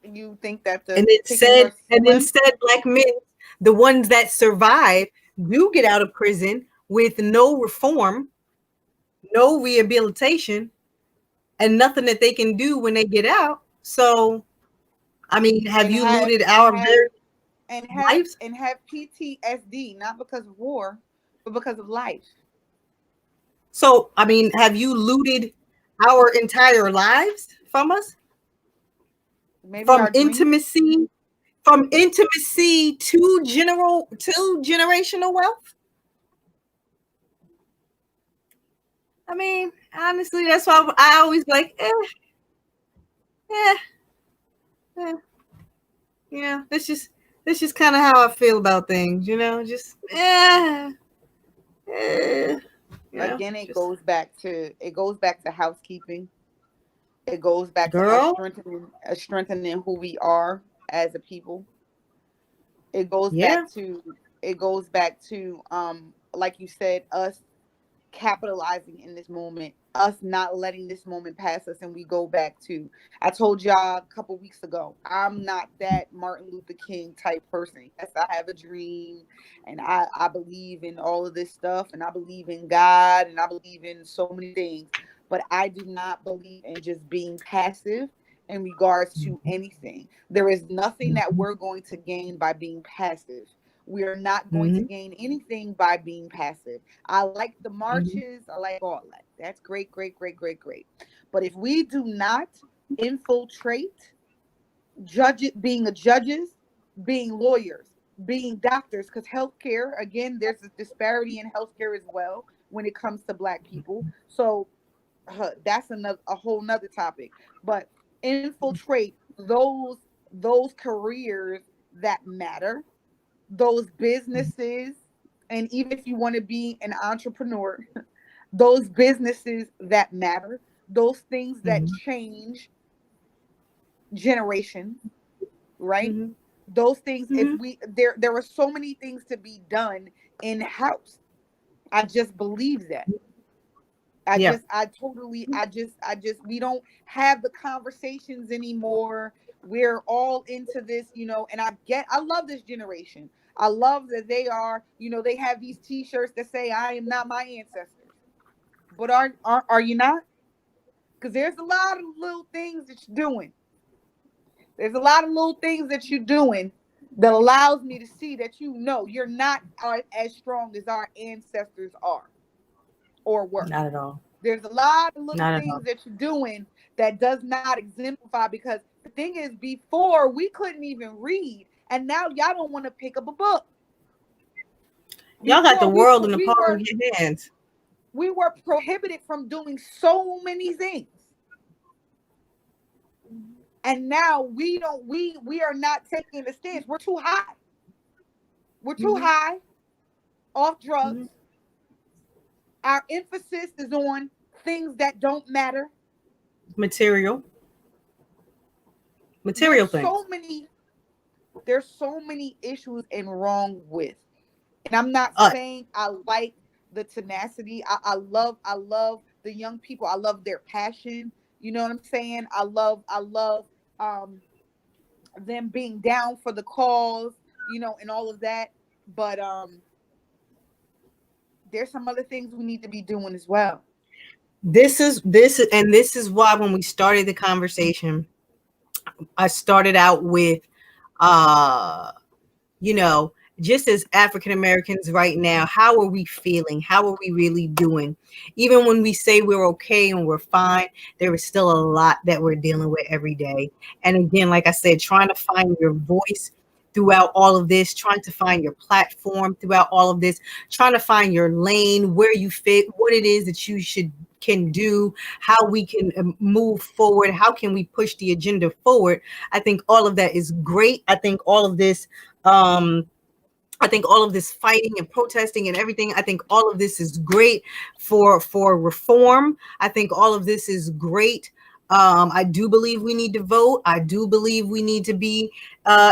You think that instead black men, the ones that survive, do get out of prison with no reform, no rehabilitation, and nothing that they can do when they get out. So, I mean, have you looted our lives? And have PTSD, not because of war, but because of life. So, I mean, have you looted our entire lives from us? Maybe from intimacy to generational wealth? I mean, honestly, that's why I always like, that's just kind of how I feel about things, just Again, it goes back to housekeeping. It goes back to us strengthening who we are as a people. It goes back to like you said, us capitalizing in this moment, us not letting this moment pass us, and we go back to, I told y'all a couple weeks ago, I'm not that Martin Luther King type person. Yes, I have a dream, and I believe in all of this stuff, and I believe in God, and I believe in so many things, but I do not believe in just being passive in regards to anything. There is nothing that we're going to gain by being passive. We are not going to gain anything by being passive. I like the marches. I like all that. That's great, great, great, great, great. But if we do not infiltrate judges, being lawyers, being doctors, because healthcare, again, there's a disparity in healthcare as well when it comes to Black people. So that's a whole nother topic. But infiltrate those careers that matter, those businesses, and even if you want to be an entrepreneur, those businesses that matter, those things that change generations, right? Those things, if we there are so many things to be done in house. I just believe that. I just we don't have the conversations anymore. We're all into this, and I love this generation. I love that they are, they have these t-shirts that say I am not my ancestors. But are you not? Because there's a lot of little things that you're doing. There's a lot of little things that you're doing that allows me to see that you're not as strong as our ancestors are or were. Not at all. There's a lot of little things that you're doing that does not exemplify, because the thing is, before we couldn't even read, and now y'all don't want to pick up a book. Y'all got the world in the palm of your hands. We were prohibited from doing so many things. And now we are not taking the stance. We're too high. We're too high off drugs. Our emphasis is on things that don't matter. Material things. There's so many issues and wrong with. And I'm not saying I like the tenacity. I love the young people. I love their passion. You know what I'm saying? I love them being down for the cause, and all of that. But there's some other things we need to be doing as well. This is why when we started the conversation, I started out with just as African Americans right now, how are we feeling? How are we really doing? Even when we say we're okay and we're fine, there is still a lot that we're dealing with every day. And again, like I said, trying to find your voice throughout all of this, trying to find your platform throughout all of this, trying to find your lane, where you fit, what it is that you can do, how we can move forward, how can we push the agenda forward. I think all of that is great. I think all of this fighting and protesting and everything, I think all of this is great for reform. I think all of this is great. I do believe we need to vote. I do believe we need to be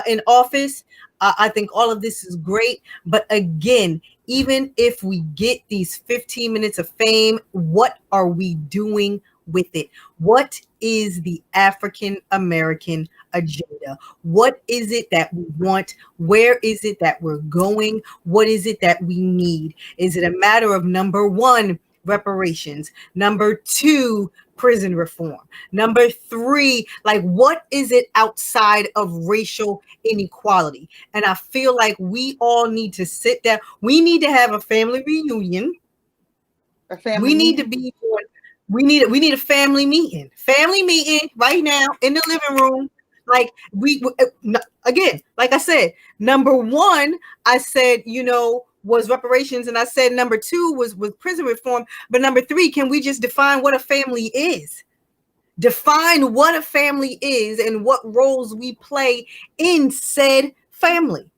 in office. I think all of this is great. But again, even if we get these 15 minutes of fame, what are we doing with it? What is the African American agenda? What is it that we want? Where is it that we're going? What is it that we need? Is it a matter of, number one, reparations? Number two, prison reform? Number three, what is it outside of racial inequality? And I feel like we all need to sit down. We need to have a family reunion. We need a family meeting. Family meeting right now in the living room. Again, like I said, number one, I said, was reparations. And I said, number two was prison reform. But number three, can we just define what a family is? Define what a family is and what roles we play in said family.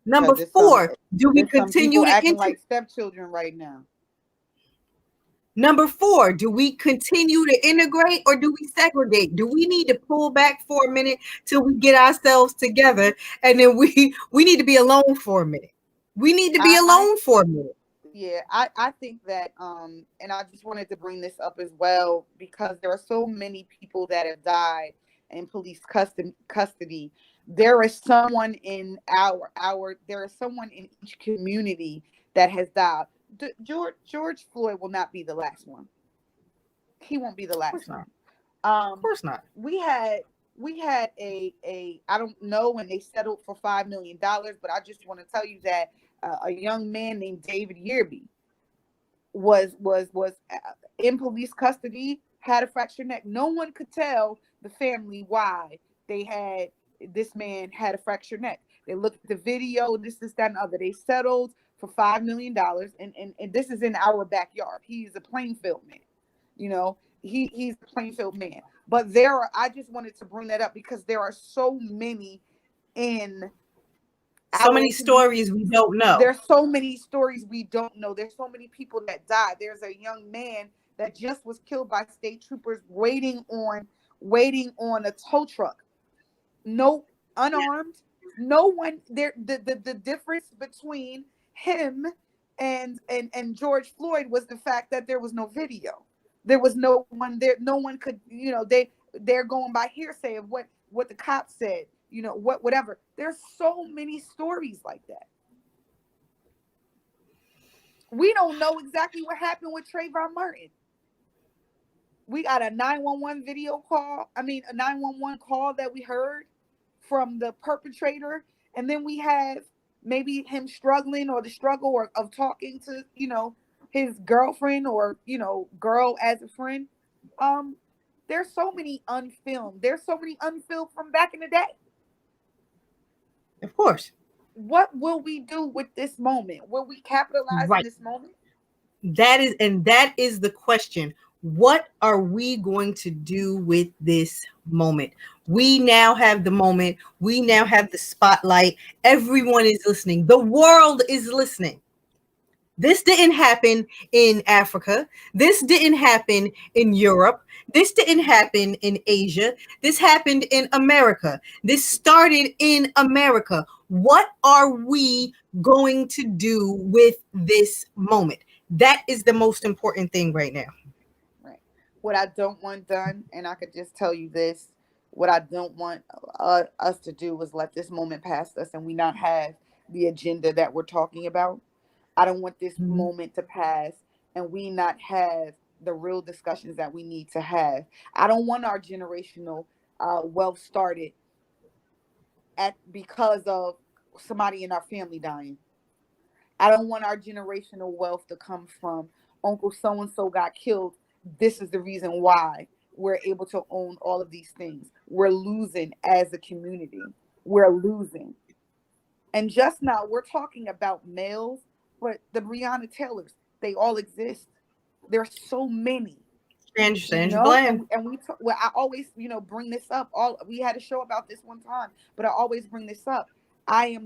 Number four, do we continue to acting like stepchildren right now? Number four, do we continue to integrate or do we segregate? Do we need to pull back for a minute till we get ourselves together? And then we need to be alone for a minute. We need to be alone for a minute. Yeah, I think that, and I just wanted to bring this up as well, because there are so many people that have died in police custody. There is someone in there is someone in each community that has died. George Floyd will not be the last one. He won't be the last one. Of course not. We had we had a I don't know when they settled for $5 million, but I just want to tell you that a young man named David Yearby was in police custody, had a fractured neck. No one could tell the family why this man had a fractured neck. They looked at the video, this, that, and the other. They settled for $5 million, and this is in our backyard. He's a Plainfield man, you know. He's a Plainfield man. But I just wanted to bring that up because there are so many stories we don't know. There's so many stories we don't know. There's so many people that died. There's a young man that just was killed by state troopers waiting on a tow truck. No, unarmed. No one there. The difference between him and George Floyd was the fact that there was no video. There was no one there. No one could, they're going by hearsay of what the cops said, whatever. There's so many stories like that. We don't know exactly what happened with Trayvon Martin. We got a 911 a 911 call that we heard from the perpetrator. And then we have maybe him struggling or the struggle of talking to, his girlfriend or, girl as a friend. There's so many unfilmed. There's so many unfilmed from back in the day. Of course. What will we do with this moment? Will we capitalize on this moment? That is the question. What are we going to do with this moment? We now have the moment. We now have the spotlight. Everyone is listening. The world is listening. This didn't happen in Africa. This didn't happen in Europe. This didn't happen in Asia. This happened in America. This started in America. What are we going to do with this moment? That is the most important thing right now. Right. What I don't want done, and I could just tell you this, what I don't want us to do is let this moment pass us and we not have the agenda that we're talking about. I don't want this moment to pass and we not have the real discussions that we need to have. I don't want our generational wealth started because of somebody in our family dying. I don't want our generational wealth to come from Uncle so-and-so got killed. This is the reason why we're able to own all of these things. We're losing as a community. We're losing. And just now we're talking about males, but the Breonna Taylors, they all exist. There's so many. Sandra Bland. And I always, bring this up. We had a show about this one time, but I always bring this up. I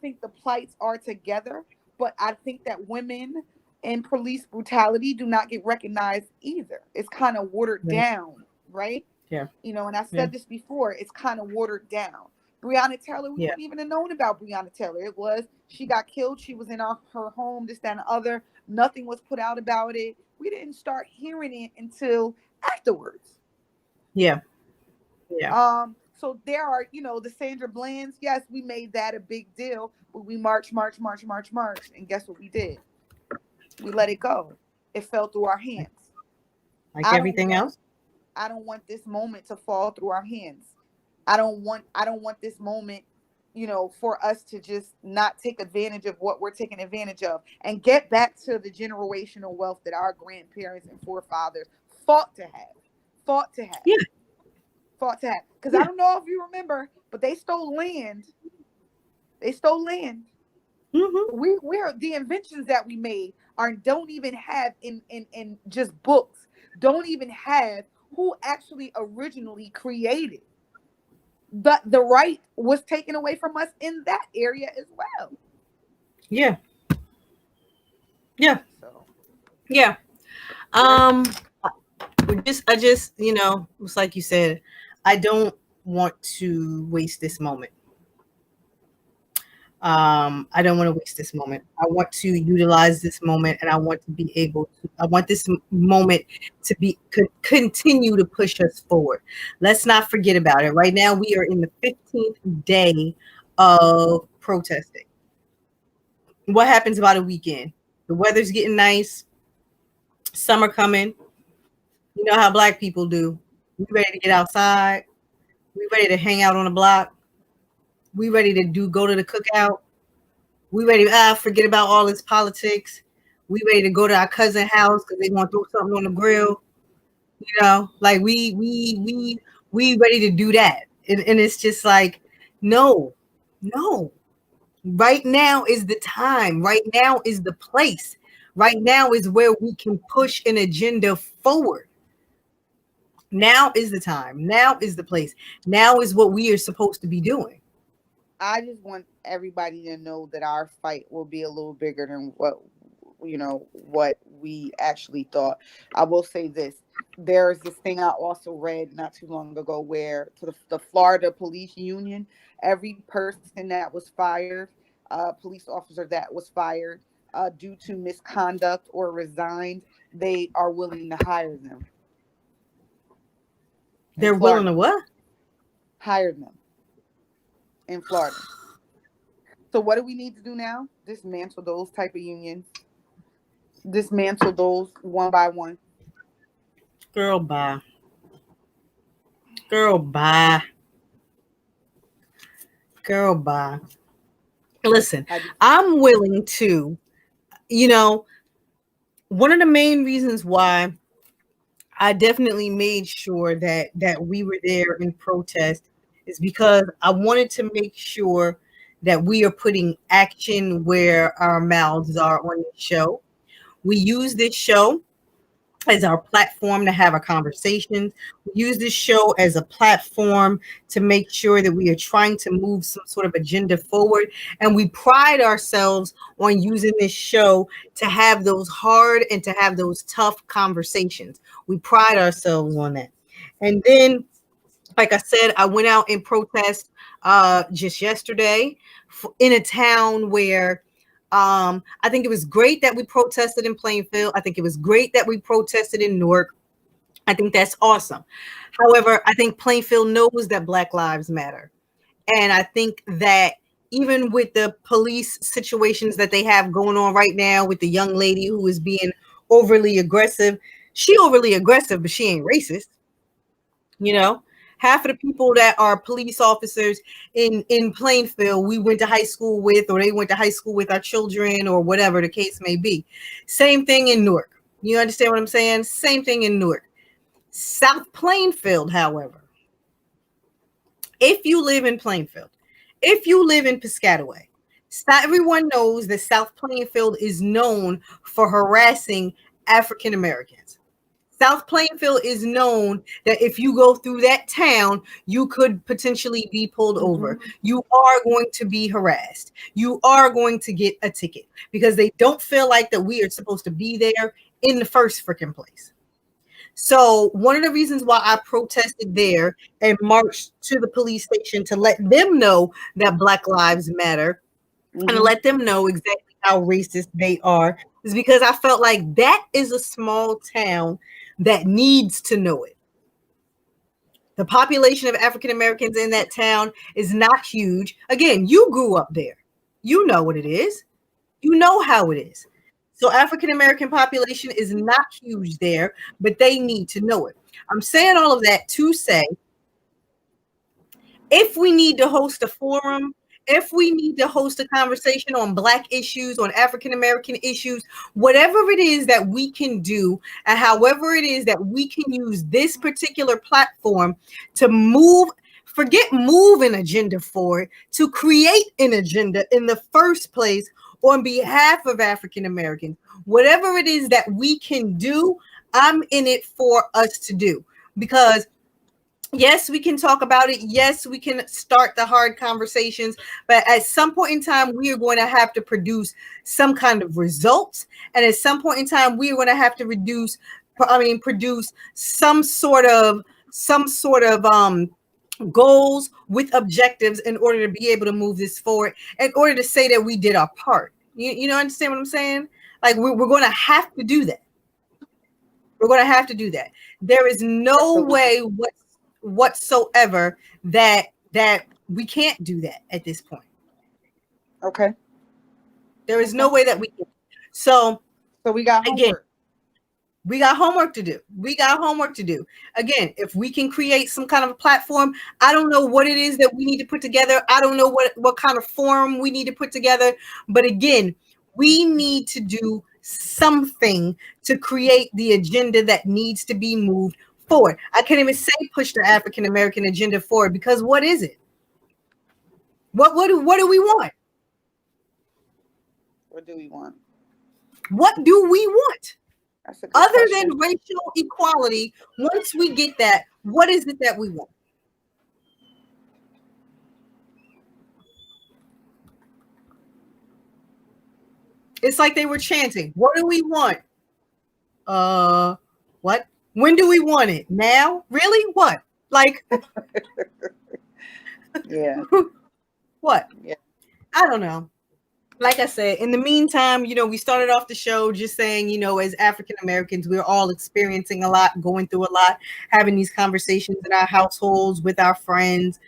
think the plights are together, but I think that women and police brutality do not get recognized either. It's kind of watered down, right? Yeah. And I said this before, it's kind of watered down. Breonna Taylor, we wouldn't even have known about Breonna Taylor. It was, she got killed. She was in her home, this, that, and the other. Nothing was put out about it. We didn't start hearing it until afterwards. Yeah. Yeah. So there are, the Sandra Blands. Yes, we made that a big deal, but we marched. And guess what we did? We let it go. It fell through our hands. Like everything else? I don't want this moment to fall through our hands. I don't want this moment, for us to just not take advantage of what we're taking advantage of and get back to the generational wealth that our grandparents and forefathers fought to have. Yeah. Fought to have. Because I don't know if you remember, but they stole land. Mm-hmm. We're the inventions that we made don't even have in just books. Don't even have who actually originally created. But the right was taken away from us in that area as well. Yeah. Yeah. So. Yeah. I just, it's like you said, I don't want to waste this moment. I don't want to waste this moment. I want to utilize this moment, and I want this moment to continue to push us forward. Let's not forget about it. Right now, we are in the 15th day of protesting. What happens about a weekend? The weather's getting nice. Summer coming. You know how Black people do. We ready to get outside. We ready to hang out on the block. We ready to go to the cookout. We ready to forget about all this politics. We ready to go to our cousin's house because they want to throw something on the grill. You know, like we ready to do that. And it's just like, no. Right now is the time. Right now is the place. Right now is where we can push an agenda forward. Now is the time. Now is the place. Now is what we are supposed to be doing. I just want everybody to know that our fight will be a little bigger than what we actually thought. I will say this. There's this thing I also read not too long ago where to the Florida police union, every person that was fired, police officer that was fired due to misconduct or resigned, they are willing to hire them. They're willing to what? Hire them in Florida. So what do we need to do now? Dismantle those type of unions. Dismantle those one by one. Girl, bye. Girl, bye. Girl, bye. Listen, I'm willing to, one of the main reasons why I definitely made sure that we were there in protest is because I wanted to make sure that we are putting action where our mouths are on the show. We use this show as our platform to have a conversation. We use this show as a platform to make sure that we are trying to move some sort of agenda forward. And we pride ourselves on using this show to have those hard and to have those tough conversations. We pride ourselves on that. And then, like I said, I went out in protest just yesterday in a town where I think it was great that we protested in Plainfield. I think it was great that we protested in Newark. I think that's awesome. However, I think Plainfield knows that Black Lives Matter. And I think that even with the police situations that they have going on right now with the young lady who is being overly aggressive, she overly aggressive, but she ain't racist. Half of the people that are police officers in Plainfield, we went to high school with, or they went to high school with our children, or whatever the case may be. Same thing in Newark. You understand what I'm saying? Same thing in Newark. South Plainfield, however, if you live in Plainfield, if you live in Piscataway, everyone knows that South Plainfield is known for harassing African Americans. South Plainfield is known that if you go through that town, you could potentially be pulled over. You are going to be harassed. You are going to get a ticket because they don't feel like that we are supposed to be there in the first freaking place. So one of the reasons why I protested there and marched to the police station to let them know that Black Lives Matter and let them know exactly how racist they are is because I felt like that is a small town that needs to know it. The population of African Americans in that town is not huge. Again, you grew up there. You know what it is. You know how it is. So African American population is not huge there, but they need to know it. I'm saying all of that to say, if we need to host a forum, if we need to host a conversation on Black issues, on African American issues, whatever it is that we can do, and however it is that we can use this particular platform to move an agenda forward, to create an agenda in the first place on behalf of African Americans, whatever it is that we can do, I'm in it for us to do. Because yes, we can talk about it. Yes, we can start the hard conversations. But at some point in time, we are going to have to produce some kind of results. And at some point in time, we are going to have to produce some sort of goals with objectives in order to be able to move this forward, in order to say that we did our part. You know, understand what I'm saying? Like we're going to have to do that. We're going to have to do that. There is no way whatsoever that we can't do that at this point. Okay. There is no way that we can. So we got homework. We got homework to do. Again, if we can create some kind of a platform, I don't know what it is that we need to put together. I don't know what kind of forum we need to put together. But again, we need to do something to create the agenda that needs to be moved forward. I can't even say push the African American agenda forward, because what is it? What do we want? What do we want? What do we want? Other question. than racial equality, once we get that, what is it that we want? It's like they were chanting, what do we want? What? When do we want it? Now? Really? What? Like, yeah. What? Yeah. I don't know. Like I said, in the meantime, we started off the show just saying, as African Americans, we're all experiencing a lot, going through a lot, having these conversations in our households with our friends.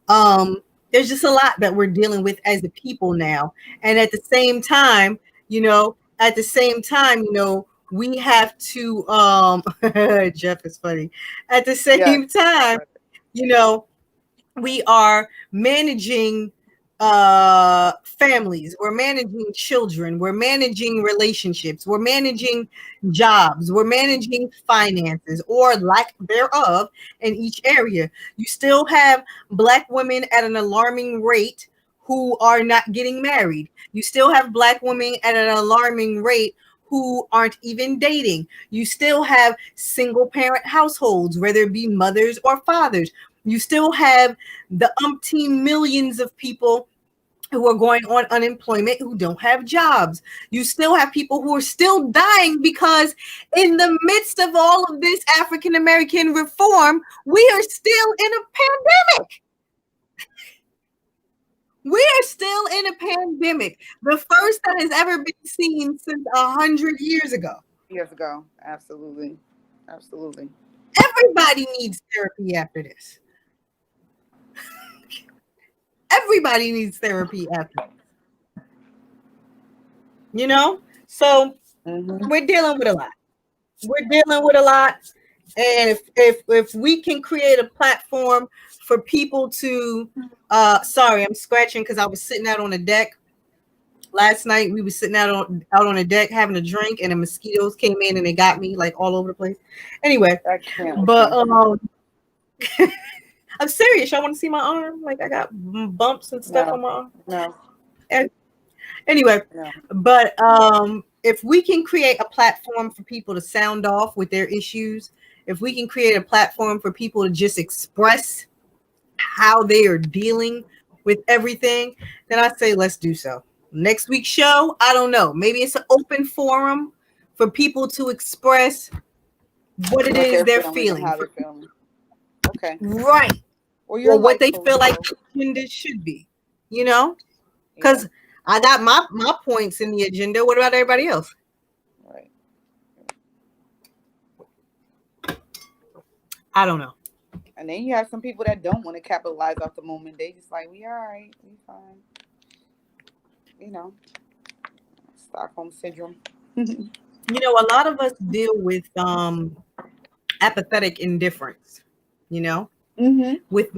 There's just a lot that we're dealing with as a people now. And at the same time, we have to, Jeff is funny. At the same time, we are managing families, we're managing children, we're managing relationships, we're managing jobs, we're managing finances or lack thereof in each area. You still have Black women at an alarming rate who are not getting married. You still have Black women at an alarming rate who aren't even dating. You still have single parent households, whether it be mothers or fathers. You still have the umpteen millions of people who are going on unemployment who don't have jobs. You still have people who are still dying because in the midst of all of this African American reform, we are still in a pandemic. We are still in a pandemic, the first that has ever been seen since 100 years ago. Absolutely. Everybody needs therapy after this. Everybody needs therapy after this. So we're dealing with a lot. And if we can create a platform for people to sorry, I'm scratching because I was sitting out on the deck last night. We were sitting out on a deck having a drink, and the mosquitoes came in and they got me like all over the place. Anyway, but I'm serious. Y'all want to see my arm? Like I got bumps and stuff on my arm. No. Anyway, but if we can create a platform for people to sound off with their issues, if we can create a platform for people to just express how they are dealing with everything, then I say let's do so. Next week's show, I don't know. Maybe it's an open forum for people to express what it is they're feeling. How they're feeling. Okay. Right. Or what they feel like the agenda should be, because I got my points in the agenda. What about everybody else? Right. I don't know. And then you have some people that don't want to capitalize off the moment. They just like, we all right, we fine. Stockholm syndrome. A lot of us deal with apathetic indifference, with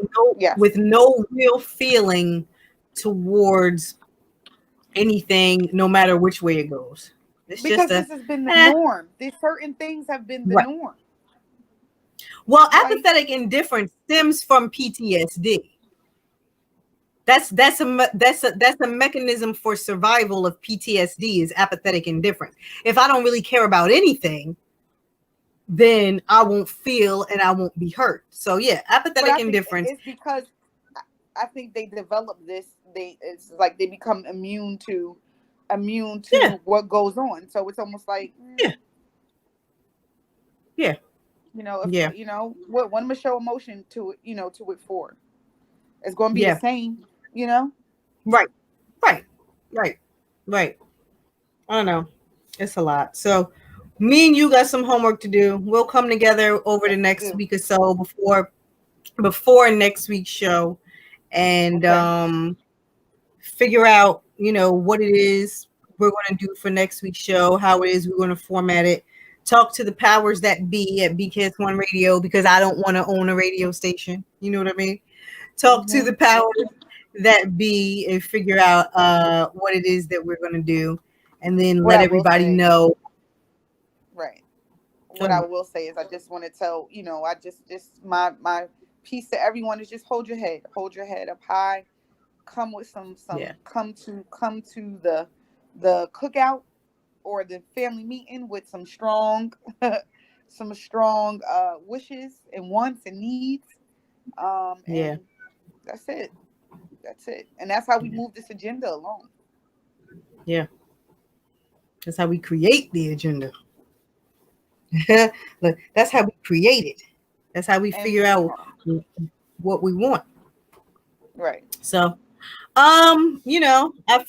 no real feeling towards anything, no matter which way it goes. It's because this has been the norm. These certain things have been the norm. Well, apathetic indifference stems from PTSD. That's a mechanism for survival of PTSD is apathetic indifference. If I don't really care about anything, then I won't feel and I won't be hurt. So yeah, apathetic indifference. It's because I think they develop this. It's like they become immune to what goes on. So it's almost like what one must show emotion to it, to it for. It's going to be the same, Right. I don't know. It's a lot. So me and you got some homework to do. We'll come together over the next week or so before next week's show and figure out, what it is we're going to do for next week's show, how it is we're going to format it talk to the powers that be at BKS1 Radio, because I don't want to own a radio station. You know what I mean? Talk to the powers that be and figure out what it is that we're going to do, and then let everybody know. Right. What I will say is, I just want to tell, I just my piece to everyone is just hold your head up high. Come with come to the cookout or the family meeting with some strong wishes and wants and needs. And that's it. And that's how we move this agenda along. Yeah. That's how we create the agenda. Look, that's how we create it. That's how we figure out what we want. Right. So, I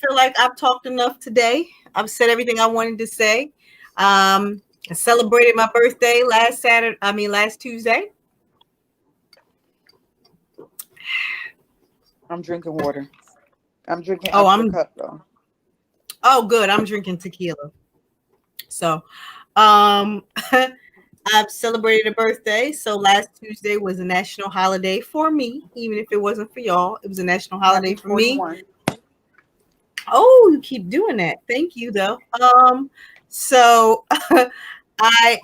feel like I've talked enough today. I've said everything I wanted to say. I celebrated my birthday last Tuesday. I'm drinking water. I'm drinking cup though. Oh, good. I'm drinking tequila. So, I've celebrated a birthday. So last Tuesday was a national holiday for me, even if it wasn't for y'all. It was a national holiday for me. Oh, you keep doing that. Thank you, though. So I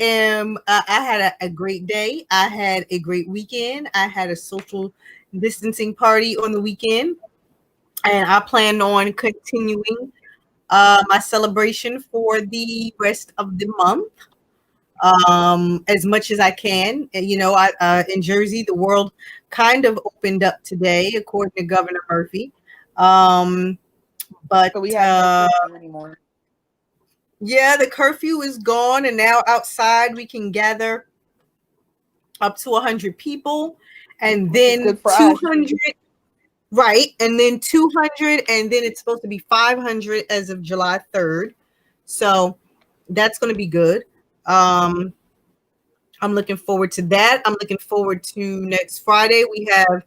had a great day. I had a great weekend. I had a social distancing party on the weekend, and I plan on continuing my celebration for the rest of the month. As much as I can. And, in Jersey, the world kind of opened up today, according to Governor Murphy. But so we have no curfew anymore. Yeah, the curfew is gone, and now outside we can gather up to 100 people, and then 200. Right, and then 200, and then it's supposed to be 500 as of July 3rd. So that's going to be good. I'm looking forward to that. I'm looking forward to next Friday. We have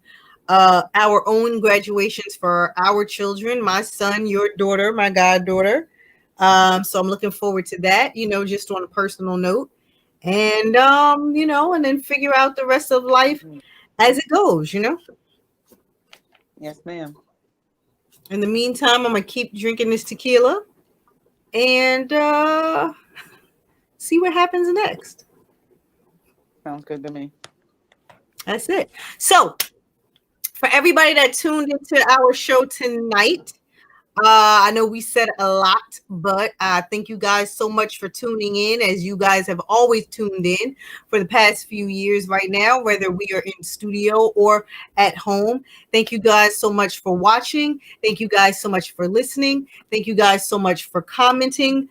our own graduations for our children, my son, your daughter, my goddaughter. So I'm looking forward to that, just on a personal note. And, and then figure out the rest of life as it goes, Yes, ma'am. In the meantime, I'm going to keep drinking this tequila and see what happens next. Sounds good to me. That's it. So, for everybody that tuned into our show tonight, I know we said a lot, but thank you guys so much for tuning in, as you guys have always tuned in for the past few years right now, whether we are in studio or at home. Thank you guys so much for watching. Thank you guys so much for listening. Thank you guys so much for commenting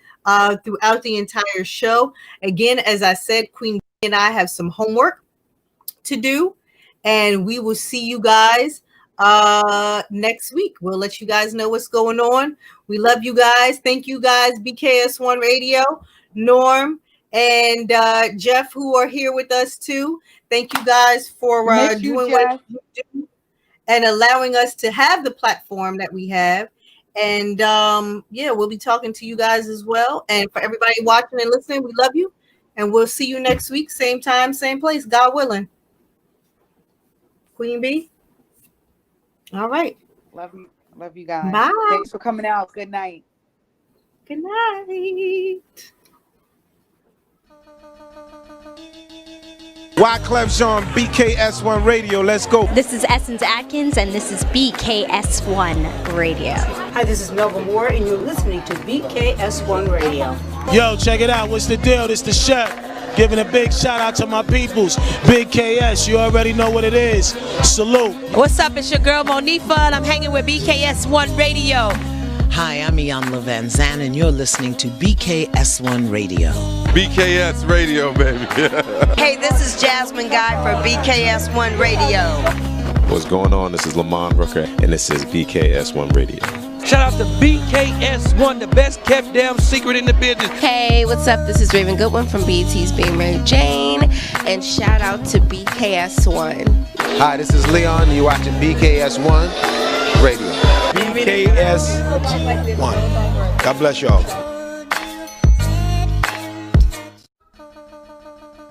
throughout the entire show. Again, as I said, Queen and I have some homework to do, and we will see you guys next week. We'll let you guys know what's going on. We love you guys. Thank you guys, BKS1 Radio, Norm, and Jeff, who are here with us too. Thank you guys for doing what you do and allowing us to have the platform that we have. And we'll be talking to you guys as well. And for everybody watching and listening, we love you. And we'll see you next week, same time, same place, God willing. Queen B? All right. Love you guys. Bye. Thanks for coming out. Good night. Good night. Wyclef Jean, BKS1 Radio. Let's go. This is Essence Atkins, and this is BKS1 Radio. Hi, this is Melba Moore, and you're listening to BKS1 Radio. Yo, check it out. What's the deal? This the chef. Giving a big shout out to my peoples. Big KS, you already know what it is. Salute. What's up? It's your girl Monifa, and I'm hanging with BKS1 Radio. Hi, I'm Iyanla Van Zandt, and you're listening to BKS1 Radio. BKS Radio, baby. Hey, this is Jasmine Guy for BKS1 Radio. What's going on? This is Lamont Rooker, and this is BKS1 Radio. Shout out to BKS1, the best kept damn secret in the business. Hey, what's up? This is Raven Goodwin from BET's Being Mary Jane, and shout out to BKS1. Hi, this is Leon. You're watching BKS1 Radio. BKS1. God bless y'all.